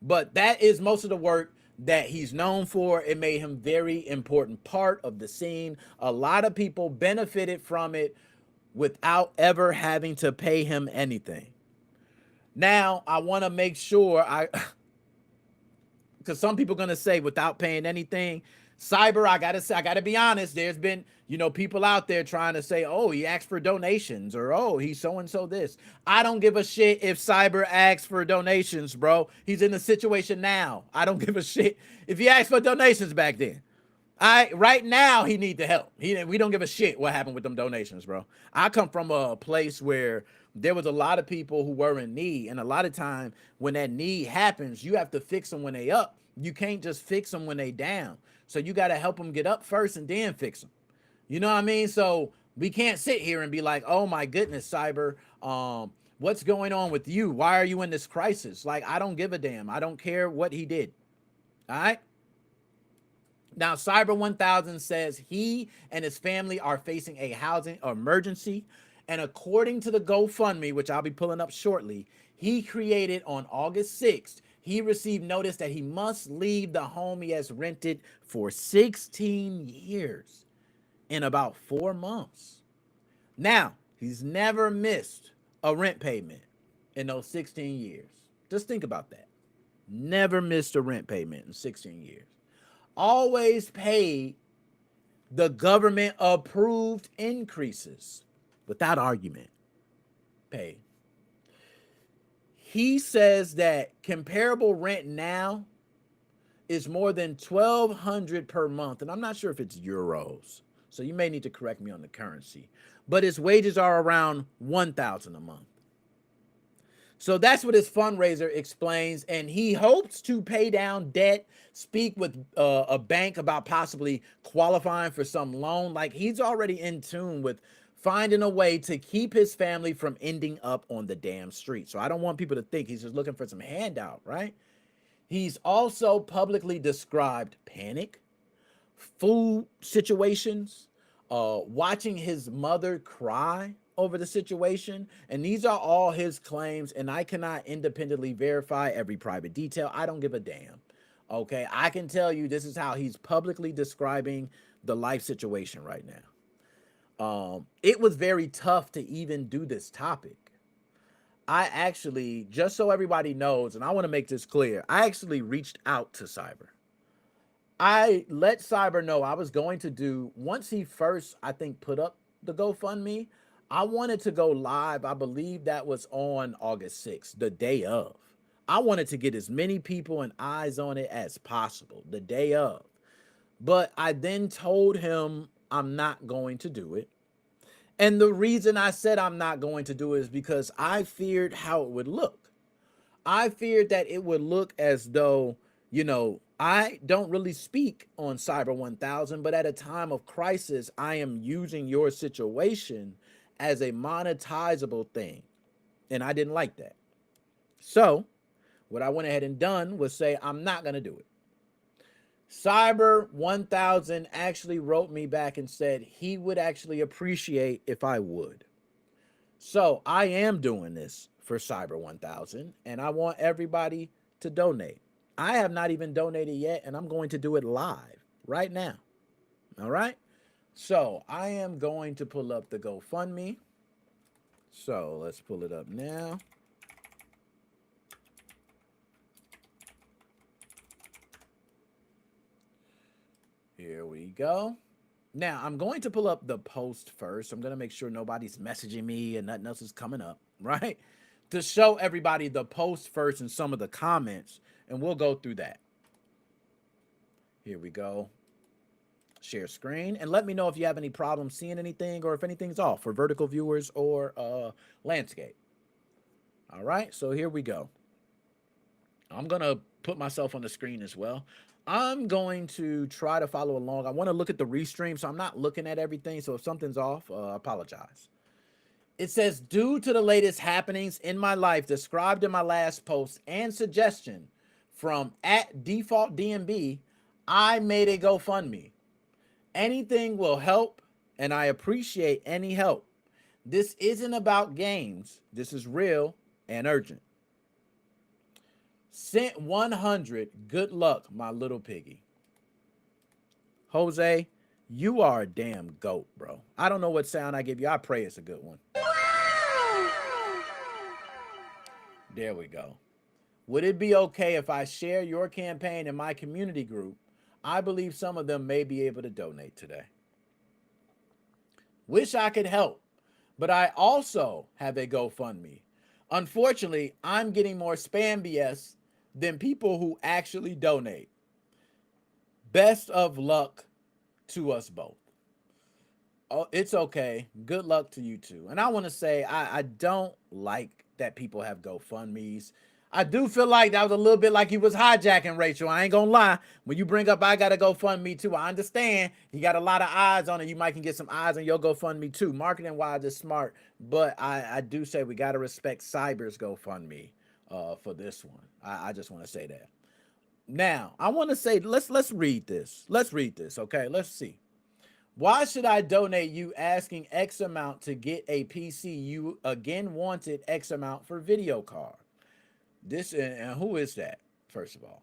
But that is most of the work that he's known for. It made him very important part of the scene. A lot of people benefited from it without ever having to pay him anything. Now, I want to make sure because some people are going to say without paying anything. Cyber, I gotta be honest, there's been, people out there trying to say, oh, he asked for donations, or oh, he's so-and-so this. I don't give a shit if Cyber asks for donations, bro. He's in a situation now. I don't give a shit if he asked for donations back then. Right now, he need the help. We don't give a shit what happened with them donations, bro. I come from a place where there was a lot of people who were in need, and a lot of time when that need happens, you have to fix them when they up. You can't just fix them when they down. So you got to help them get up first and then fix them. You know what I mean? So we can't sit here and be like, oh my goodness, Cyber, what's going on with you? Why are you in this crisis? Like, I don't give a damn. I don't care what he did. All right. Now, Cyber 1000 says he and his family are facing a housing emergency. And according to the GoFundMe, which I'll be pulling up shortly, he created on August 6th, he received notice that he must leave the home he has rented for 16 years in about 4 months. Now, he's never missed a rent payment in those 16 years. Just think about that. Never missed a rent payment in 16 years. Always paid the government approved increases without argument. Paid. He says that comparable rent now is more than $1,200 per month. And I'm not sure if it's euros, so you may need to correct me on the currency. But his wages are around $1,000 a month. So that's what his fundraiser explains. And he hopes to pay down debt, speak with a bank about possibly qualifying for some loan. Like, he's already in tune with finding a way to keep his family from ending up on the damn street. So I don't want people to think he's just looking for some handout, right? He's also publicly described panic, food situations, watching his mother cry over the situation. And these are all his claims, and I cannot independently verify every private detail. I don't give a damn. Okay, I can tell you this is how he's publicly describing the life situation right now. It was very tough to even do this topic. I actually, just so everybody knows, and I want to make this clear, I actually reached out to Cyber. I let Cyber know I was going to do, once he first, I think, put up the GoFundMe, I wanted to go live. I believe that was on August 6th, the day of. I wanted to get as many people and eyes on it as possible, the day of. But I then told him I'm not going to do it. And the reason I said I'm not going to do it is because I feared how it would look. I feared that it would look as though, I don't really speak on Cyber 1000, but at a time of crisis, I am using your situation as a monetizable thing. And I didn't like that. So what I went ahead and done was say, I'm not going to do it. Cyber 1000 actually wrote me back and said he would actually appreciate if I would. So I am doing this for Cyber 1000, and I want everybody to donate. I have not even donated yet, and I'm going to do it live right now. All right. So I am going to pull up the GoFundMe. So let's pull it up now. Here we go. Now, I'm going to pull up the post first. I'm going to make sure nobody's messaging me and nothing else is coming up, right? To show everybody the post first and some of the comments, and we'll go through that. Here we go. Share screen, and let me know if you have any problems seeing anything or if anything's off for vertical viewers or landscape. All right, so here we go. I'm going to put myself on the screen as well. I'm going to try to follow along. I want to look at the restream, so I'm not looking at everything. So if something's off, I apologize. It says, due to the latest happenings in my life described in my last post and suggestion from @defaultdmb, I made a GoFundMe. Anything will help, and I appreciate any help. This isn't about games. This is real and urgent. Sent 100. Good luck, my little piggy. Jose, you are a damn goat, bro. I don't know what sound I give you. I pray it's a good one. There we go. Would it be okay if I share your campaign in my community group? I believe some of them may be able to donate today. Wish I could help, but I also have a GoFundMe. Unfortunately, I'm getting more spam BS than people who actually donate. Best of luck to us both. Oh, it's okay. Good luck to you too. And I want to say, I don't like that people have GoFundMes. I do feel like that was a little bit like he was hijacking Rachel. I ain't gonna lie. When you bring up, I gotta GoFundMe too. I understand you got a lot of eyes on it. You might can get some eyes on your GoFundMe too. Marketing wise is smart, but I do say we gotta respect Cyber's GoFundMe for this one. I just want to say that. Now I want to say let's read this. Let's read this. Okay, let's see. Why should I donate you asking X amount to get a PC? You again wanted X amount for video card. This and who is that? First of all,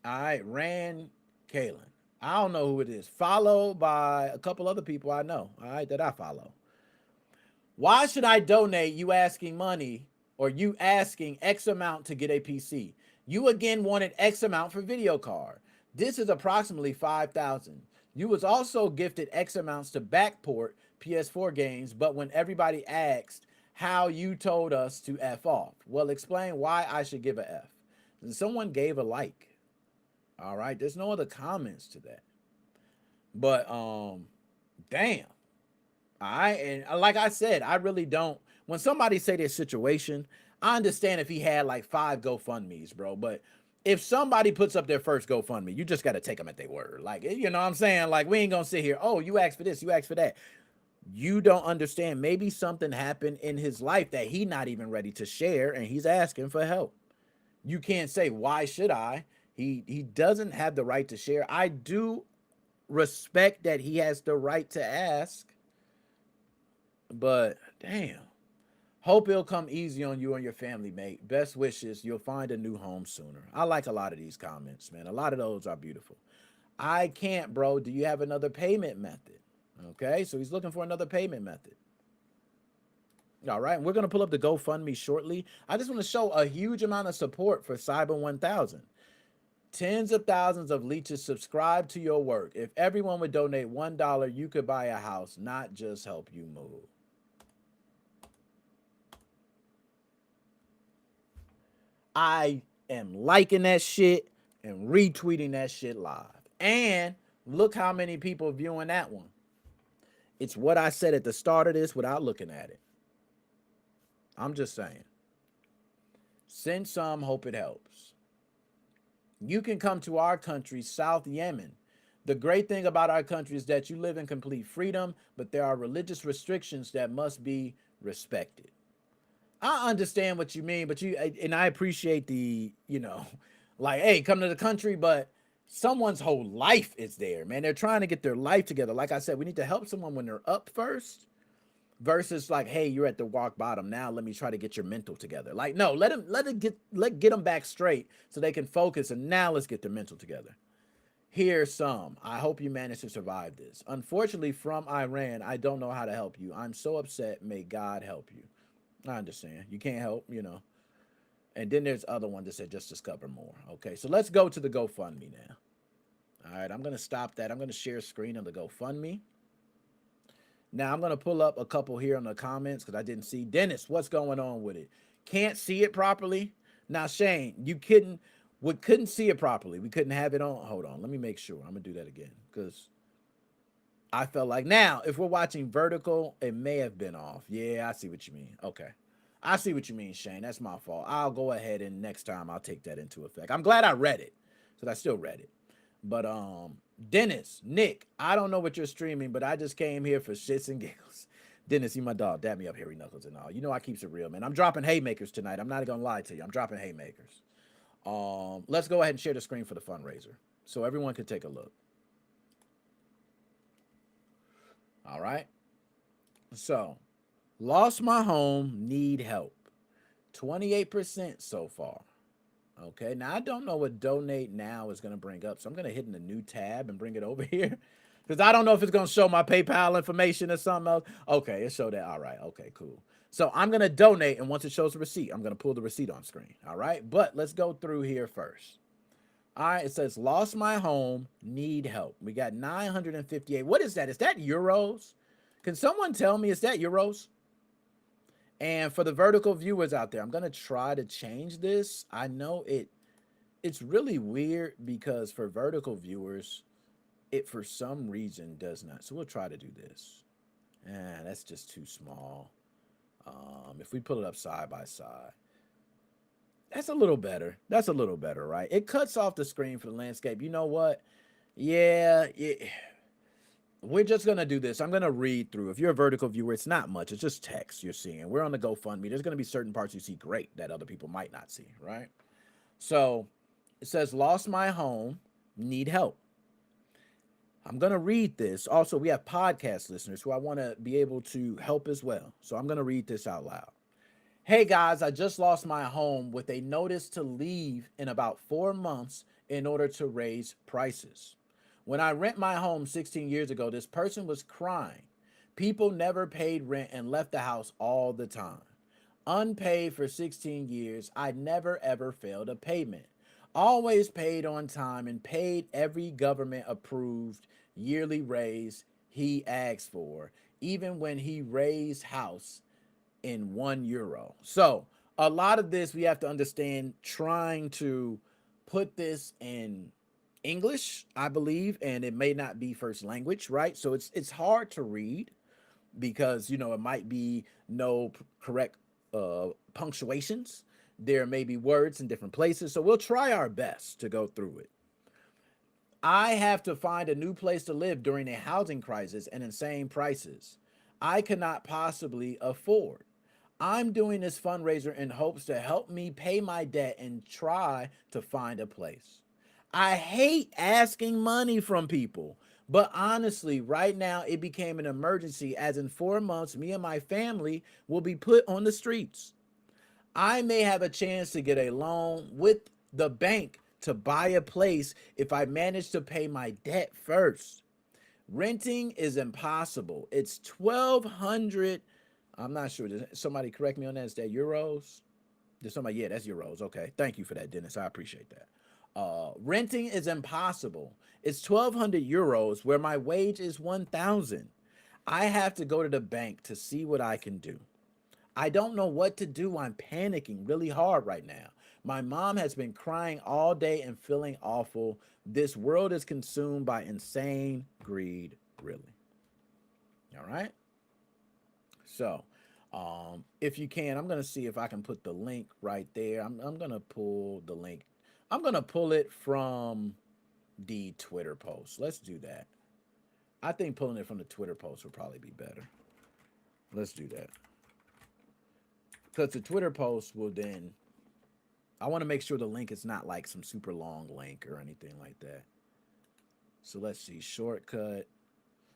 I ran Kalen. I don't know who it is. Followed by a couple other people I know. All right, that I follow. Why should I donate you asking money or you asking X amount to get a PC? You again wanted X amount for video card. This is approximately 5,000. You was also gifted X amounts to backport PS4 games, but when everybody asked how, you told us to F off. Well, explain why I should give a F. And someone gave a like. All right, there's no other comments to that. But damn. All right, and like I said, I really don't. When somebody say their situation, I understand if he had like 5 GoFundMes, bro. But if somebody puts up their first GoFundMe, you just got to take them at their word. Like, you know what I'm saying? Like, we ain't going to sit here, oh, you asked for this, you asked for that. You don't understand. Maybe something happened in his life that he's not even ready to share, and he's asking for help. You can't say, why should I? He doesn't have the right to share. I do respect that he has the right to ask, but damn. Hope it'll come easy on you and your family, mate. Best wishes. You'll find a new home sooner. I like a lot of these comments, man. A lot of those are beautiful. I can't, bro. Do you have another payment method? Okay, so he's looking for another payment method. All right, and we're going to pull up the GoFundMe shortly. I just want to show a huge amount of support for Cyber 1000. Tens of thousands of leeches subscribe to your work. If everyone would donate $1, you could buy a house, not just help you move. I am liking that shit and retweeting that shit live. And look how many people viewing that one. It's what I said at the start of this without looking at it. I'm just saying. Send some, hope it helps. You can come to our country, South Yemen. The great thing about our country is that you live in complete freedom, but there are religious restrictions that must be respected. I understand what you mean, but and I appreciate the, like, hey, come to the country, but someone's whole life is there, man. They're trying to get their life together. Like I said, we need to help someone when they're up first versus like, hey, you're at the rock bottom. Now let me try to get your mental together. Like, no, get them back straight so they can focus. And now let's get their mental together. Here's some. I hope you manage to survive this. Unfortunately, from Iran, I don't know how to help you. I'm so upset. May God help you. I understand. You can't help, And then there's other one that said just discover more. Okay, so let's go to the GoFundMe now. All right, I'm going to stop that. I'm going to share screen on the GoFundMe. Now I'm going to pull up a couple here in the comments because I didn't see. Dennis, what's going on with it? Can't see it properly? Now, Shane, we couldn't see it properly. We couldn't have it on. Hold on. Let me make sure. I'm going to do that again because I felt like now, if we're watching vertical, it may have been off. Yeah, I see what you mean. Okay. I see what you mean, Shane. That's my fault. I'll go ahead and next time I'll take that into effect. I'm glad I read it because I still read it. But Dennis, Nick, I don't know what you're streaming, but I just came here for shits and giggles. Dennis, you my dog. Dab me up, Harry Knuckles and all. You know I keeps it real, man. I'm dropping haymakers tonight. I'm not gonna lie to you. I'm dropping haymakers. Let's go ahead and share the screen for the fundraiser so everyone can take a look. All right. So, lost my home, need help. 28% so far. Okay, now I don't know what donate now is going to bring up, so I'm going to hit in the new tab and bring it over here because I don't know if it's going to show my PayPal information or something else. Okay, it showed that. All right, okay, cool. So I'm going to donate, and once it shows the receipt, I'm going to pull the receipt on screen. All right, but let's go through here first. All right, it says lost my home, need help. We got 958. What is that? Is that euros? Can someone tell me, is that euros? And for the vertical viewers out there, I'm going to try to change this. I know it's really weird because for vertical viewers, it for some reason does not. So we'll try to do this. That's just too small. If we pull it up side by side, that's a little better. That's a little better, right? It cuts off the screen for the landscape. You know what? Yeah. We're just going to do this. I'm going to read through. If you're a vertical viewer, it's not much. It's just text you're seeing. We're on the GoFundMe. There's going to be certain parts you see great that other people might not see, right? So it says, lost my home, need help. I'm going to read this. Also, we have podcast listeners who I want to be able to help as well. So I'm going to read this out loud. Hey guys, I just lost my home with a notice to leave in about 4 months in order to raise prices. When I rent my home 16 years ago, this person was crying. People never paid rent and left the house all the time. Unpaid for 16 years, I never ever failed a payment. Always paid on time and paid every government approved yearly raise he asked for, even when he raised house in €1. So a lot of this we have to understand, trying to put this in English, I believe, and it may not be first language, right? So it's hard to read because, you know, it might be no correct punctuations. There may be words in different places. So we'll try our best to go through it. I have to find a new place to live during a housing crisis and insane prices I cannot possibly afford. I'm doing this fundraiser in hopes to help me pay my debt and try to find a place. I hate asking money from people, but honestly, right now it became an emergency as in 4 months, me and my family will be put on the streets. I may have a chance to get a loan with the bank to buy a place if I manage to pay my debt first. Renting is impossible. It's 1,200. I'm not sure. Did somebody correct me on that? Is that euros? Did somebody? Yeah, that's euros. Okay. Thank you for that, Dennis. I appreciate that. Renting is impossible. It's 1,200 euros where my wage is 1,000. I have to go to the bank to see what I can do. I don't know what to do. I'm panicking really hard right now. My mom has been crying all day and feeling awful. This world is consumed by insane greed, really. All right. So, if you can, I'm going to see if I can put the link right there. I'm going to pull the link. I'm going to pull it from the Twitter post. Let's do that. I think pulling it from the Twitter post would probably be better. Let's do that. Because the Twitter post will then, I want to make sure the link is not like some super long link or anything like that. So let's see, shortcut.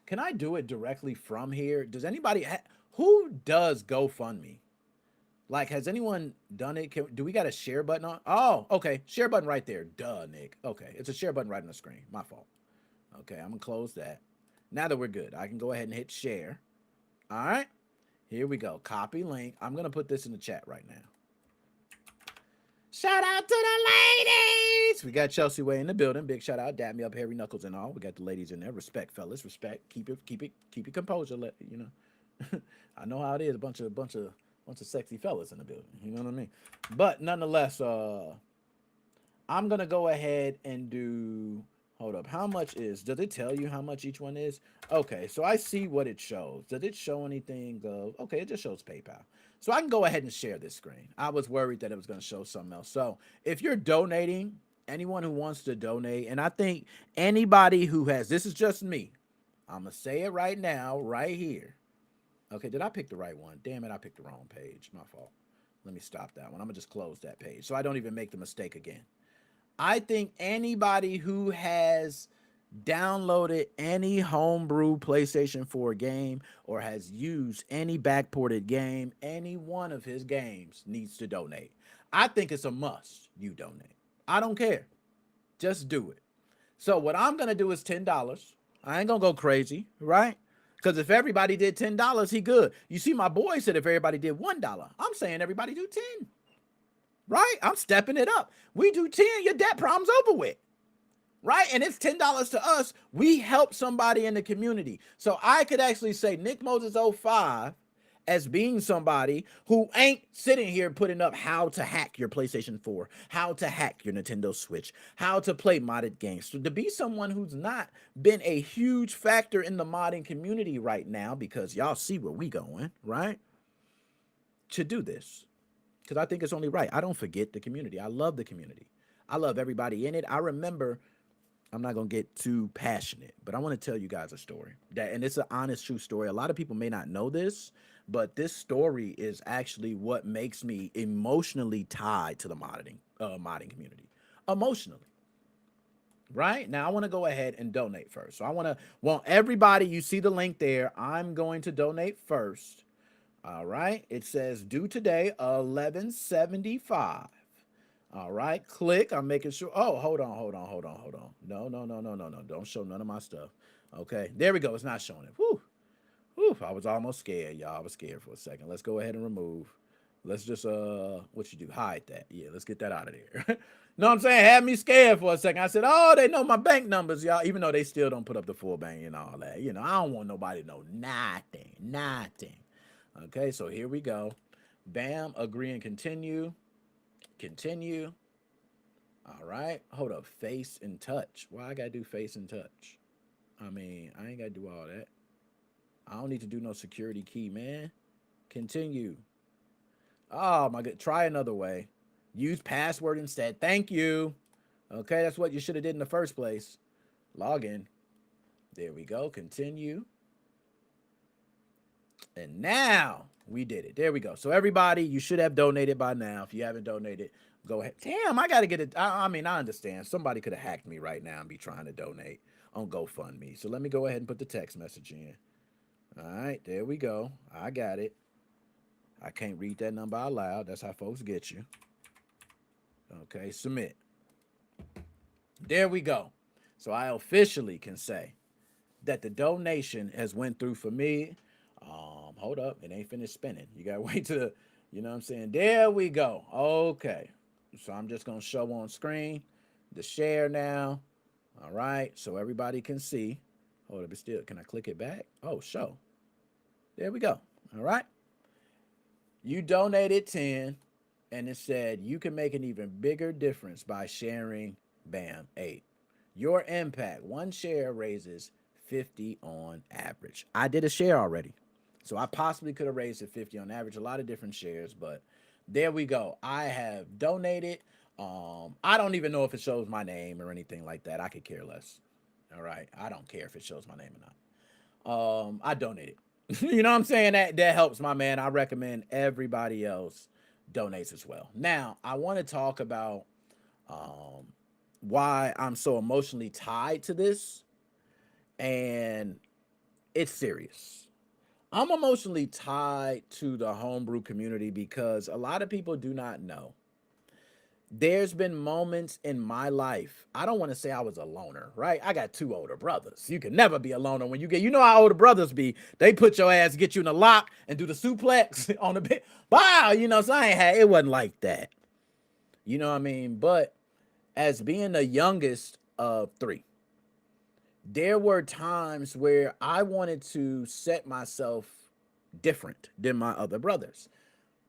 Can I do it directly from here? Does anybody, who does GoFundMe? Like, has anyone done it? Do we got a share button on? Oh, okay. Share button right there. Duh, Nick. Okay. It's a share button right on the screen. My fault. Okay. I'm going to close that. Now that we're good, I can go ahead and hit share. All right. Here we go. Copy link. I'm going to put this in the chat right now. Shout out to the ladies. We got Chelsea Way in the building. Big shout out. Dap me up, Harry Knuckles and all. We got the ladies in there. Respect, fellas. Respect. Keep your composure. You know. I know how it is. A bunch of sexy fellas in the building. You know what I mean? But nonetheless, I'm gonna go ahead and do. Hold up. How much is? Does it tell you how much each one is? Okay, so I see what it shows. Does it show anything? Okay, it just shows PayPal. So I can go ahead and share this screen. I was worried that it was going to show something else. So if you're donating, anyone who wants to donate, and I think anybody who has, this is just me. I'm going to say it right now, right here. Okay, did I pick the right one? Damn it, I picked the wrong page. My fault. Let me stop that one. I'm going to just close that page so I don't even make the mistake again. I think anybody who has downloaded any homebrew PlayStation 4 game or has used any backported game, any one of his games needs to donate. I think it's a must you donate. I don't care. Just do it. So what I'm going to do is $10. I ain't going to go crazy, right? Because if everybody did $10, he good. You see, my boy said if everybody did $1, I'm saying everybody do 10. Right? I'm stepping it up. We do 10, your debt problem's over with. Right? And it's $10 to us. We help somebody in the community. So I could actually say NickMoses05 as being somebody who ain't sitting here putting up how to hack your PlayStation 4, how to hack your Nintendo Switch, how to play modded games. So to be someone who's not been a huge factor in the modding community right now, because y'all see where we going, right? To do this. Because I think it's only right. I don't forget the community. I love the community. I love everybody in it. I remember, I'm not going to get too passionate, but I want to tell you guys a story. And it's an honest, true story. A lot of people may not know this, but this story is actually what makes me emotionally tied to the modding community. Emotionally. Right? Now, I want to go ahead and donate first. So I want everybody, you see the link there. I'm going to donate first. All right. It says due today, $11.75. All right. Click. I'm making sure. Oh, hold on. No. Don't show none of my stuff. Okay. There we go. It's not showing it. Whew. I was almost scared, y'all. I was scared for a second. Let's go ahead and remove. Let's just, what you do? Hide that. Yeah. Let's get that out of there. Know what I'm saying? Had me scared for a second. I said, oh, they know my bank numbers, y'all. Even though they still don't put up the full bank and all that. You know, I don't want nobody to know nothing. Okay, so here we go. Bam, agree and continue. Continue. All right, hold up. Face and touch. Why I gotta do face and touch? I mean, I ain't gotta do all that. I don't need to do no security key, man. Continue. Oh my God, try another way. Use password instead. Thank you. Okay, that's what you should have did in the first place. Log in. There we go. Continue. And now we did it. There we go. So everybody, you should have donated by now. If you haven't donated, go ahead. Damn, I got to get it. I mean, I understand. Somebody could have hacked me right now and be trying to donate on GoFundMe. So let me go ahead and put the text message in. All right, there we go. I got it. I can't read that number out loud. That's how folks get you. Okay, submit. There we go. So I officially can say that the donation has went through for me. Hold up, it ain't finished spinning. You gotta wait to, you know what I'm saying? There we go. Okay, so I'm just gonna show on screen the share now. All right, so everybody can see. Hold up, it's still, can I click it back? Oh, show. There we go. All right. You donated 10, and it said you can make an even bigger difference by sharing, bam, 8. Your impact, one share raises 50 on average. I did a share already. So I possibly could have raised it 50 on average, a lot of different shares, but there we go. I have donated. I don't even know if it shows my name or anything like that. I could care less. All right. I don't care if it shows my name or not. I donated. You know what I'm saying? That helps my man. I recommend everybody else donates as well. Now, I want to talk about why I'm so emotionally tied to this. And it's serious. I'm emotionally tied to the homebrew community because a lot of people do not know. There's been moments in my life. I don't want to say I was a loner, right? I got 2 older brothers. You can never be a loner when you get, you know how older brothers be. They put your ass, get you in the lock and do the suplex on the bed. Wow, you know, so I ain't had, it wasn't like that. You know what I mean? But as being the youngest of three, there were times where I wanted to set myself different than my other brothers.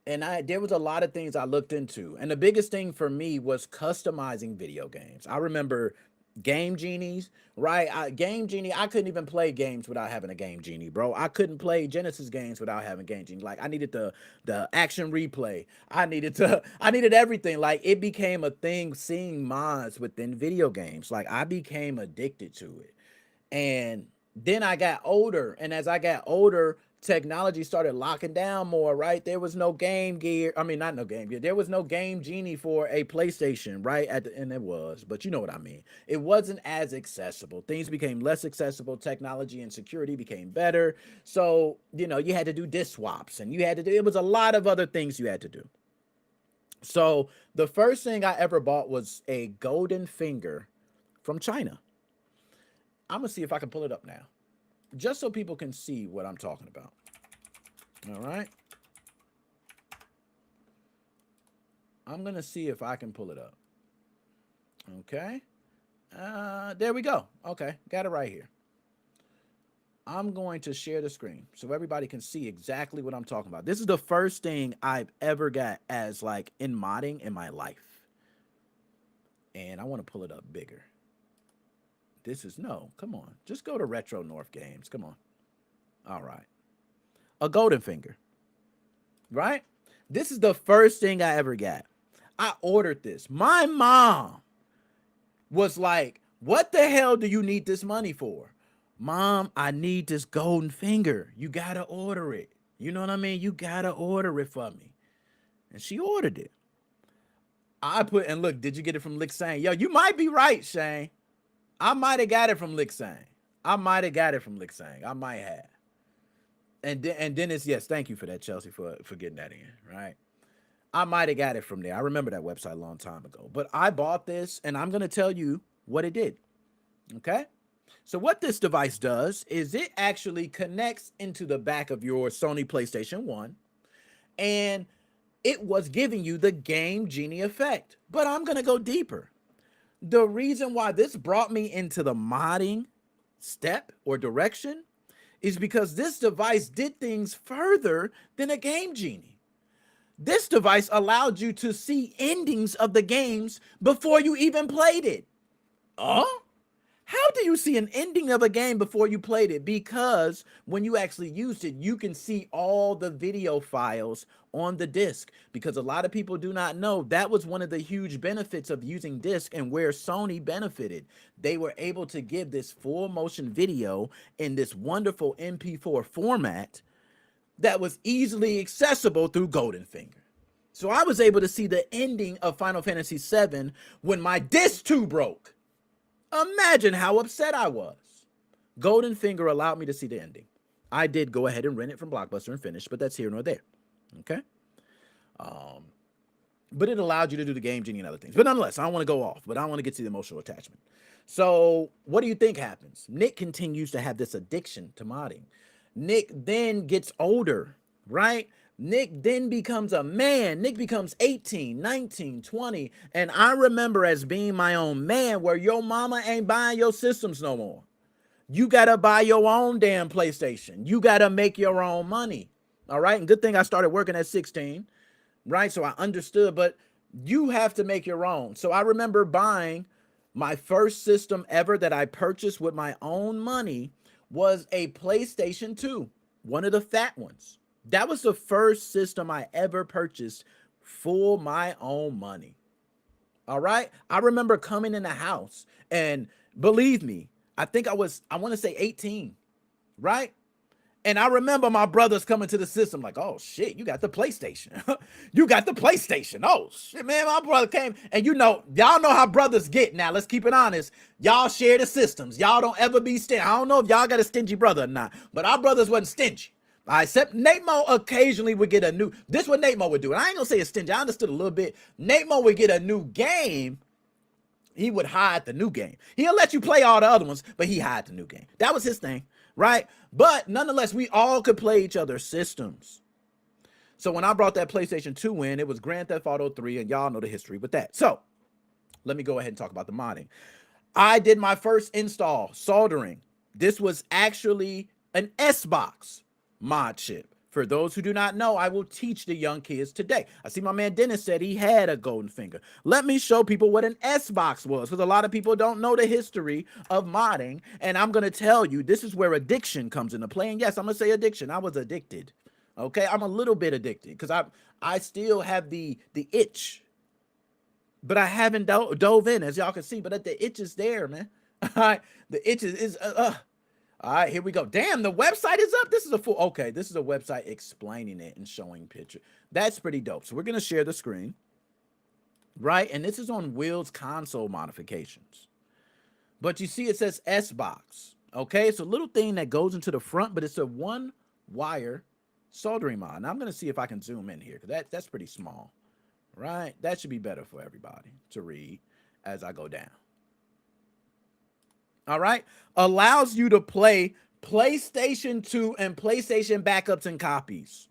And there was a lot of things I looked into. And the biggest thing for me was customizing video games. I remember Game Genies, right? Game Genie, I couldn't even play games without having a Game Genie, bro. I couldn't play Genesis games without having Game Genie. Like I needed the action replay. I needed everything. Like it became a thing seeing mods within video games. Like I became addicted to it. And then I got older, and as I got older, technology started locking down more, right? There was no Game Gear. I mean, not no Game Gear. There was no Game Genie for a PlayStation, right? And it was, but you know what I mean. It wasn't as accessible. Things became less accessible. Technology and security became better. So, you know, you had to do disk swaps, and it was a lot of other things you had to do. So the first thing I ever bought was a golden finger from China. I'm gonna see if I can pull it up now, just so people can see what I'm talking about. All right. I'm gonna see if I can pull it up. Okay. There we go. Okay, got it right here. I'm going to share the screen so everybody can see exactly what I'm talking about. This is the first thing I've ever got as like in modding in my life. And I want to pull it up bigger. Come on. Just go to Retro North Games. Come on. All right. A golden finger. Right? This is the first thing I ever got. I ordered this. My mom was like, what the hell do you need this money for? Mom, I need this golden finger. You got to order it. You know what I mean? You got to order it for me. And she ordered it. And look, did you get it from Lick Sang? Yo, you might be right, Shane. I might have got it from Lick Sang. I might have. And then it's, yes, thank you for that, Chelsea, for getting that in, right? I might have got it from there. I remember that website a long time ago. But I bought this, and I'm going to tell you what it did, okay? So what this device does is it actually connects into the back of your Sony PlayStation 1, and it was giving you the Game Genie effect. But I'm going to go deeper. The reason why this brought me into the modding step or direction is because this device did things further than a Game Genie. This device allowed you to see endings of the games before you even played it. How do you see an ending of a game before you played it? Because when you actually used it, you can see all the video files on the disc. Because a lot of people do not know that was one of the huge benefits of using disc, and where Sony benefited. They were able to give this full motion video in this wonderful MP4 format that was easily accessible through Golden Finger. So I was able to see the ending of Final Fantasy VII when my disc 2 broke. Imagine how upset I was. Golden Finger allowed me to see the ending. I did go ahead and rent it from Blockbuster and finish, but that's here nor there. Okay? But it allowed you to do the Game Genie and other things. But nonetheless, I don't want to go off, but I want to get to the emotional attachment. So what do you think happens? Nick continues to have this addiction to modding. Nick then gets older, right? Nick then becomes a man. Nick becomes 18, 19, 20. And I remember as being my own man where your mama ain't buying your systems no more. You got to buy your own damn PlayStation. You got to make your own money. All right. And good thing I started working at 16, right? So I understood, but you have to make your own. So I remember buying my first system ever that I purchased with my own money was a PlayStation 2, one of the fat ones. That was the first system I ever purchased for my own money. All right. I remember coming in the house, and believe me, I want to say 18, right? And I remember my brothers coming to the system like, oh shit, you got the PlayStation. You got the PlayStation. Oh shit, man, my brother came. And y'all know how brothers get now. Let's keep it honest. Y'all share the systems. Y'all don't ever be stingy. I don't know if y'all got a stingy brother or not, but our brothers wasn't stingy. All right, except Nate Mo occasionally would get this is what Nate Mo would do. And I ain't gonna say it's stingy. I understood a little bit. Nate Mo would get a new game. He would hide the new game. He'll let you play all the other ones, but he hide the new game. That was his thing, right? But nonetheless, we all could play each other's systems. So when I brought that PlayStation 2 in, it was Grand Theft Auto 3, and y'all know the history with that. So let me go ahead and talk about the modding. I did my first install soldering. This was actually an S-Box mod chip. For those who do not know, I will teach the young kids today. I see my man Dennis said he had a golden finger. Let me show people what an S-Box was, because a lot of people don't know the history of modding. And I'm going to tell you, this is where addiction comes into play. And yes, I'm going to say addiction. I was addicted. Okay, I'm a little bit addicted because I still have the itch, but I haven't dove in, as y'all can see. But the itch is there, man. All right, the itch is all right, here we go. Damn, the website is up. This is a full, okay, this is a website explaining it and showing picture. That's pretty dope. So we're going to share the screen, right? And this is on Will's console modifications. But you see it says S-Box, okay? It's a little thing that goes into the front, but it's a one-wire soldering mod. Now I'm going to see if I can zoom in here, because that's pretty small, right? That should be better for everybody to read as I go down. All right, allows you to play PlayStation 2 and PlayStation backups and copies.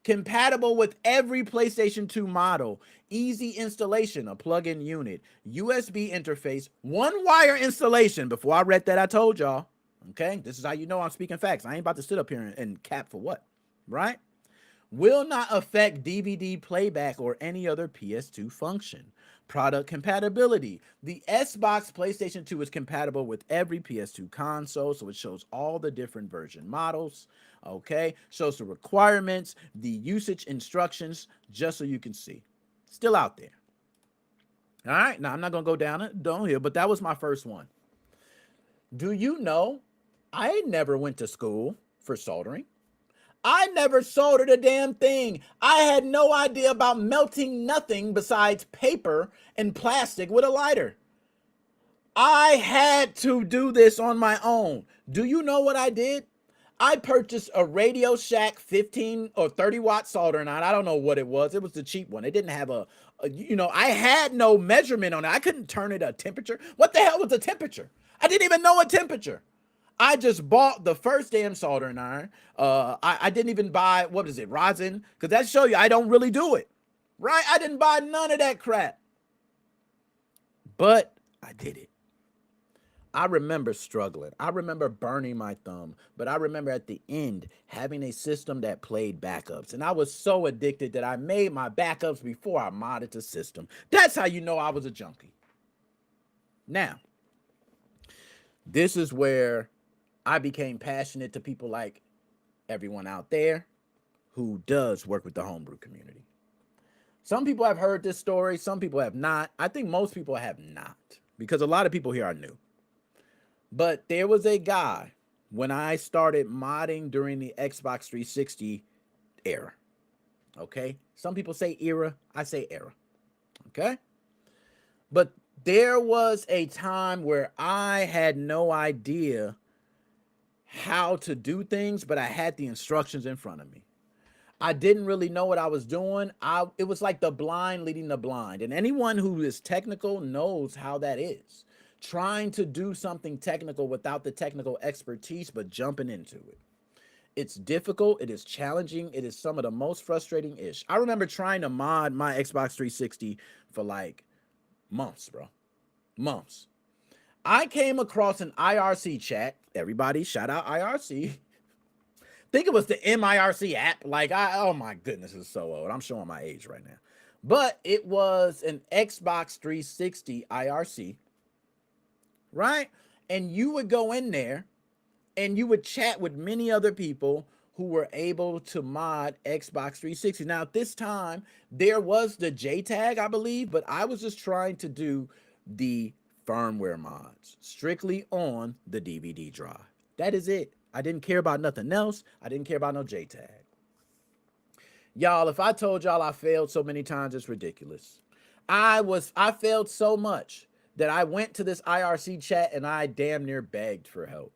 Compatible with every PlayStation 2 model. Easy installation, a plug-in unit, USB interface, one-wire installation. Before I read that, I told y'all, okay? This is how you know I'm speaking facts. I ain't about to sit up here and cap for what, right? Will not affect DVD playback or any other PS2 function. Product compatibility. The S-Box PlayStation 2 is compatible with every PS2 console, so it shows all the different version models, okay? Shows the requirements, the usage instructions, just so you can see. Still out there. All right, now I'm not going to go down here, but that was my first one. Do you know I never went to school for soldering? I never soldered a damn thing. I had no idea about melting nothing besides paper and plastic with a lighter. I had to do this on my own. Do you know what I did? I purchased a Radio Shack 15 or 30 watt soldering iron. I don't know what it was. It was the cheap one. It didn't have I had no measurement on it. I couldn't turn it a temperature. What the hell was the temperature? I didn't even know a temperature. I just bought the first damn soldering iron. I didn't even buy, what is it, rosin? Because that show you I don't really do it, right? I didn't buy none of that crap. But I did it. I remember struggling. I remember burning my thumb. But I remember at the end having a system that played backups. And I was so addicted that I made my backups before I modded the system. That's how you know I was a junkie. Now, this is where I became passionate to people like everyone out there who does work with the homebrew community. Some people have heard this story. Some people have not. I think most people have not, because a lot of people here are new. But there was a guy when I started modding during the Xbox 360 era. Okay? Some people say era. I say era. Okay? But there was a time where I had no idea how to do things, but I had the instructions in front of me. I didn't really know what I was doing. It was like the blind leading the blind. And anyone who is technical knows how that is. Trying to do something technical without the technical expertise, but jumping into it. It's difficult. It is challenging. It is some of the most frustrating ish. I remember trying to mod my Xbox 360 for like months, bro. Months. I came across an IRC chat. Everybody, shout out IRC. Think it was the MIRC app. Like, oh my goodness, it's so old. I'm showing my age right now. But it was an Xbox 360 IRC, right? And you would go in there and you would chat with many other people who were able to mod Xbox 360. Now, at this time, there was the JTAG, I believe, but I was just trying to do the firmware mods strictly on the DVD drive. That is it. I didn't care about nothing else. I didn't care about no JTAG. Y'all, if I told y'all I failed so many times, it's ridiculous. I failed so much that I went to this IRC chat and I damn near begged for help.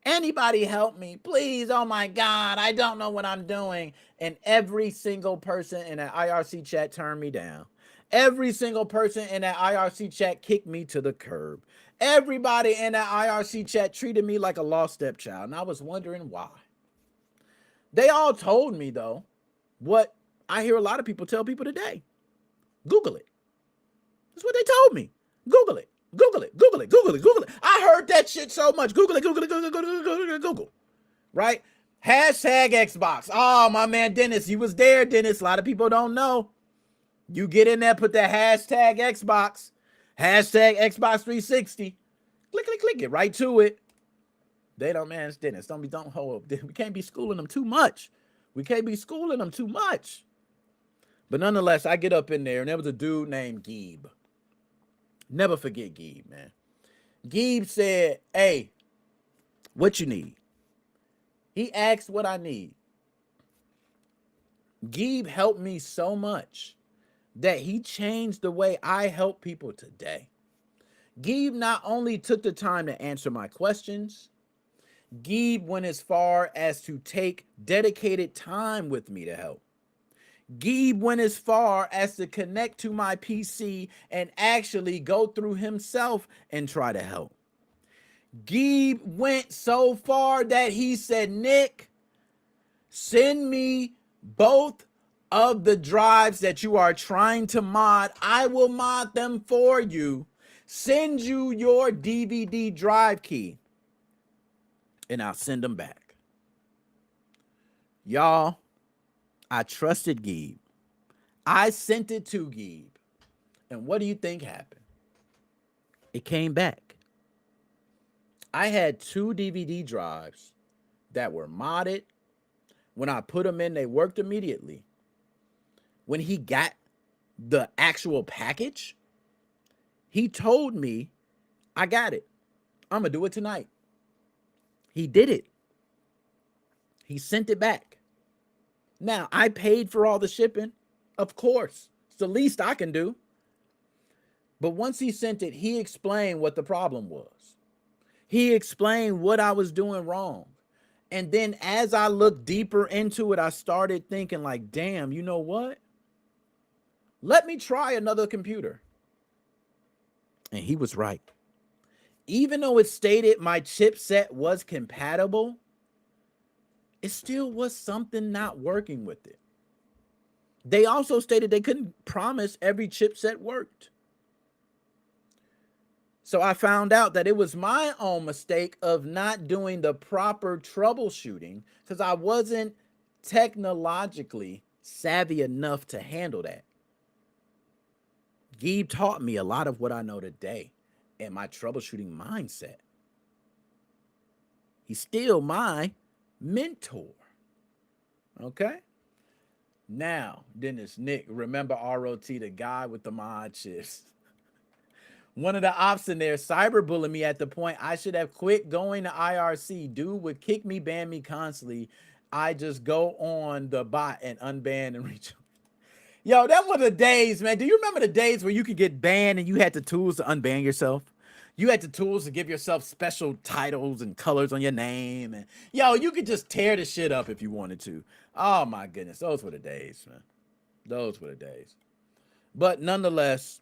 Anybody help me, please? Oh my God, I don't know what I'm doing. And every single person in that IRC chat turned me down. Every single person in that IRC chat kicked me to the curb. Everybody in that IRC chat treated me like a lost stepchild, and I was wondering why. They all told me, though, what I hear a lot of people tell people today, Google it. That's what they told me. Google it. Google it. Google it. Google it. Google it. I heard that shit so much. Google it. Google it. Google it. Google it. Google it. Google. Right? Hashtag Xbox. Oh, my man Dennis, you was there, Dennis. A lot of people don't know. You get in there, put that hashtag Xbox, hashtag Xbox 360. Click, click, click. Get right to it. They don't, man, it's Dennis. Don't hold. We can't be schooling them too much. We can't be schooling them too much. But nonetheless, I get up in there, and there was a dude named Geeb. Never forget Geeb, man. Geeb said, hey, what you need? He asked what I need. Geeb helped me so much that he changed the way I help people today. Geeb not only took the time to answer my questions, Geeb went as far as to take dedicated time with me to help. Geeb went as far as to connect to my PC and actually go through himself and try to help. Geeb went so far that he said, Nick, send me both of the drives that you are trying to mod. I will mod them for you. Send you your DVD drive key, and I'll send them back. Y'all, I trusted Geeb. I sent it to Geeb. And what do you think happened? It came back. I had 2 DVD drives that were modded. When I put them in, they worked immediately. When he got the actual package, he told me, I got it. I'm going to do it tonight. He did it. He sent it back. Now, I paid for all the shipping. Of course. It's the least I can do. But once he sent it, he explained what the problem was. He explained what I was doing wrong. And then as I looked deeper into it, I started thinking like, damn, you know what? Let me try another computer. And he was right. Even though it stated my chipset was compatible, it still was something not working with it. They also stated they couldn't promise every chipset worked. So I found out that it was my own mistake of not doing the proper troubleshooting because I wasn't technologically savvy enough to handle that. Geeb taught me a lot of what I know today and my troubleshooting mindset. He's still my mentor. Okay? Now, Dennis, Nick, remember ROT, the guy with the mod chips. One of the ops in there cyberbullied me at the point I should have quit going to IRC. Dude would kick me, ban me constantly. I just go on the bot and unban and reach. Yo, that was the days, man. Do you remember the days where you could get banned and you had the tools to unban yourself? You had the tools to give yourself special titles and colors on your name. And yo, you could just tear the shit up if you wanted to. Oh my goodness. Those were the days, man. Those were the days. But nonetheless,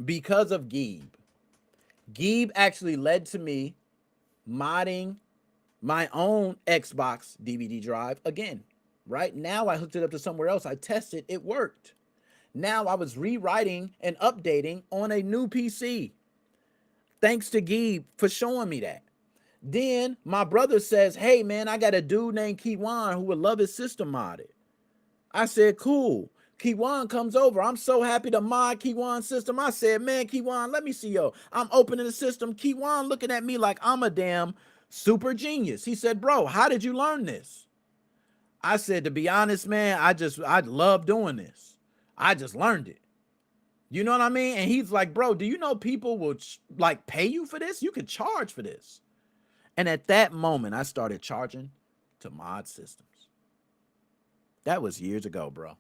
because of Geeb actually led to me modding my own Xbox DVD drive again. Right now, I hooked it up to somewhere else. I tested, it worked. Now I was rewriting and updating on a new PC. Thanks to Geeb for showing me that. Then my brother says, hey man, I got a dude named Kiwan who would love his system modded. I said, cool. Kiwan comes over. I'm so happy to mod Kiwan's system. I said, man, Kiwan, let me see yo. I'm opening the system. Kiwan looking at me like I'm a damn super genius. He said, bro, how did you learn this? I said, to be honest, man, I love doing this. I just learned it. You know what I mean? And he's like, bro, do you know people will like pay you for this? You could charge for this. And at that moment, I started charging to mod systems. That was years ago, bro.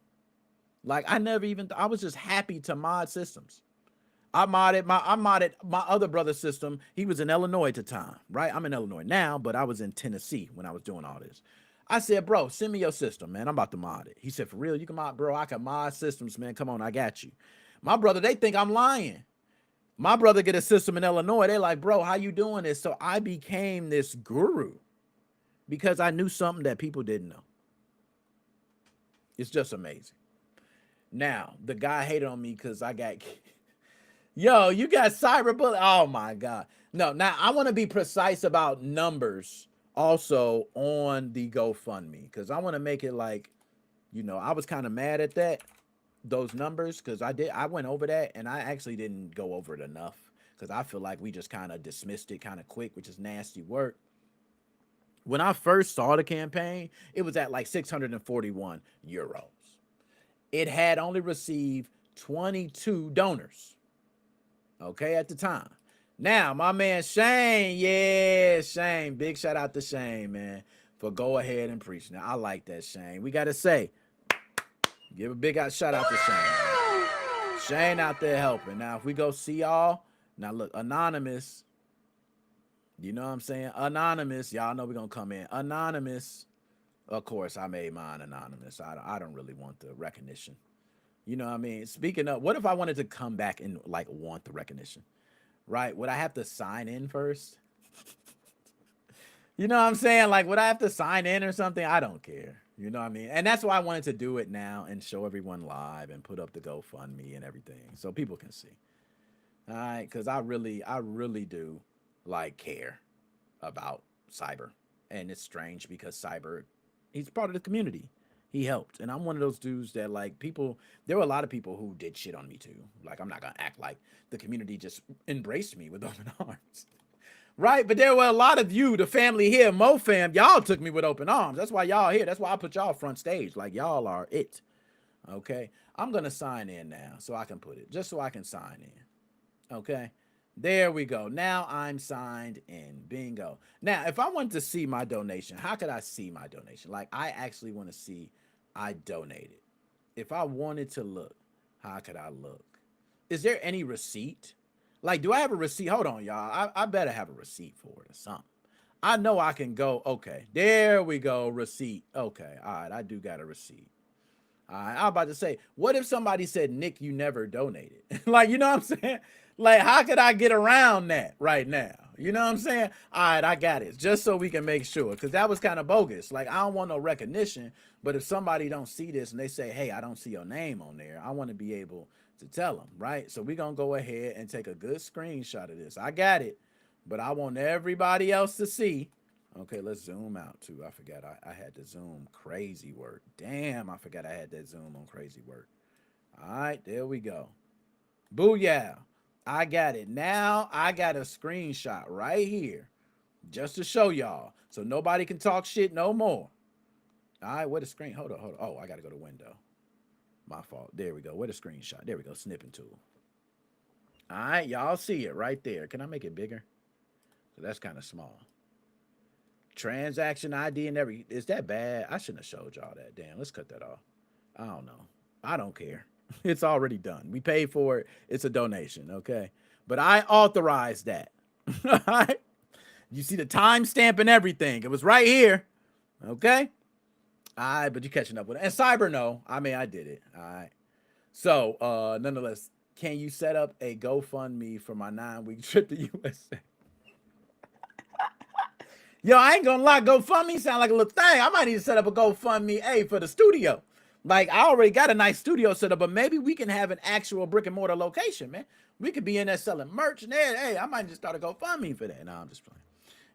Like I was just happy to mod systems. I modded my other brother's system. He was in Illinois at the time, right? I'm in Illinois now, but I was in Tennessee when I was doing all this. I said, bro, send me your system, man. I'm about to mod it. He said, for real, you can mod, bro? I can mod systems, man. Come on, I got you. My brother, they think I'm lying. My brother get a system in Illinois. They're like, bro, how you doing this? So I became this guru because I knew something that people didn't know. It's just amazing. Now, the guy hated on me because I got, yo, you got cyberbullying. Oh my God. No, now I want to be precise about numbers also on the GoFundMe because I want to make it like, I was kind of mad at those numbers because I went over that and I actually didn't go over it enough because I feel like we just kind of dismissed it kind of quick, which is nasty work. When I first saw the campaign, it was at like 641 euros. It had only received 22 donors, okay, at the time. Now, my man Shane, yeah, Shane, big shout out to Shane, man, for go ahead and preach. Now, I like that, Shane. We got to say, give a big shout out to Shane. Shane out there helping. Now, if we go see y'all, now look, Anonymous, you know what I'm saying? Anonymous, y'all know we're going to come in. Anonymous, of course, I made mine anonymous. I don't really want the recognition. You know what I mean? Speaking of, what if I wanted to come back and like want the recognition? Right? Would I have to sign in first? You know what I'm saying? Like, would I have to sign in or something? I don't care. You know what I mean? And that's why I wanted to do it now and show everyone live and put up the GoFundMe and everything so people can see. All right? Because I really do like care about Cyber. And it's strange because Cyber, he's part of the community. He helped. And I'm one of those dudes that like people, there were a lot of people who did shit on me too. Like, I'm not going to act like the community just embraced me with open arms. Right? But there were a lot of you, the family here, MoFam, y'all took me with open arms. That's why y'all here. That's why I put y'all front stage. Like, y'all are it. Okay? I'm going to sign in now so I can put it, just so I can sign in. Okay? There we go. Now I'm signed in. Bingo. Now, if I want to see my donation, how could I see my donation? Like, I actually want to see I donated. If I wanted to look, how could I look? Is there any receipt? Like, do I have a receipt? Hold on, y'all. I better have a receipt for it or something. I know I can go. Okay, there we go. Receipt. Okay, all right. I do got a receipt. All right. I was about to say, what if somebody said, Nick, you never donated? Like, you know what I'm saying? Like, how could I get around that right now? You know what I'm saying? All right, I got it. Just so we can make sure. Because that was kind of bogus. Like, I don't want no recognition. But if somebody don't see this and they say, hey, I don't see your name on there, I want to be able to tell them, right? So we're going to go ahead and take a good screenshot of this. I got it. But I want everybody else to see. Okay, let's zoom out too. I forgot I had to zoom crazy work. Damn, I forgot I had that zoom on crazy work. All right, there we go. Booyah. I got it. Now I got a screenshot right here just to show y'all so nobody can talk shit no more. All right, where the screen? Hold on. Oh, I got to go to window. My fault. There we go. Where the screenshot? There we go. Snipping tool. All right, y'all see it right there. Can I make it bigger? So that's kind of small. Transaction ID and every. Is that bad? I shouldn't have showed y'all that. Damn, let's cut that off. I don't know. I don't care. It's already done. We paid for it. It's a donation, okay? But I authorized that. All right? You see the timestamp and everything. It was right here, okay? All right, but you're catching up with it. And Cyber, no. I mean, I did it, all right? So, nonetheless, can you set up a GoFundMe for my 9-week trip to USA? Yo, I ain't gonna lie, GoFundMe sound like a little thing. I might need to set up a GoFundMe, hey, for the studio. Like, I already got a nice studio set up, but maybe we can have an actual brick and mortar location, man. We could be in there selling merch and there. Hey, I might just start a GoFundMe for that. No, I'm just playing.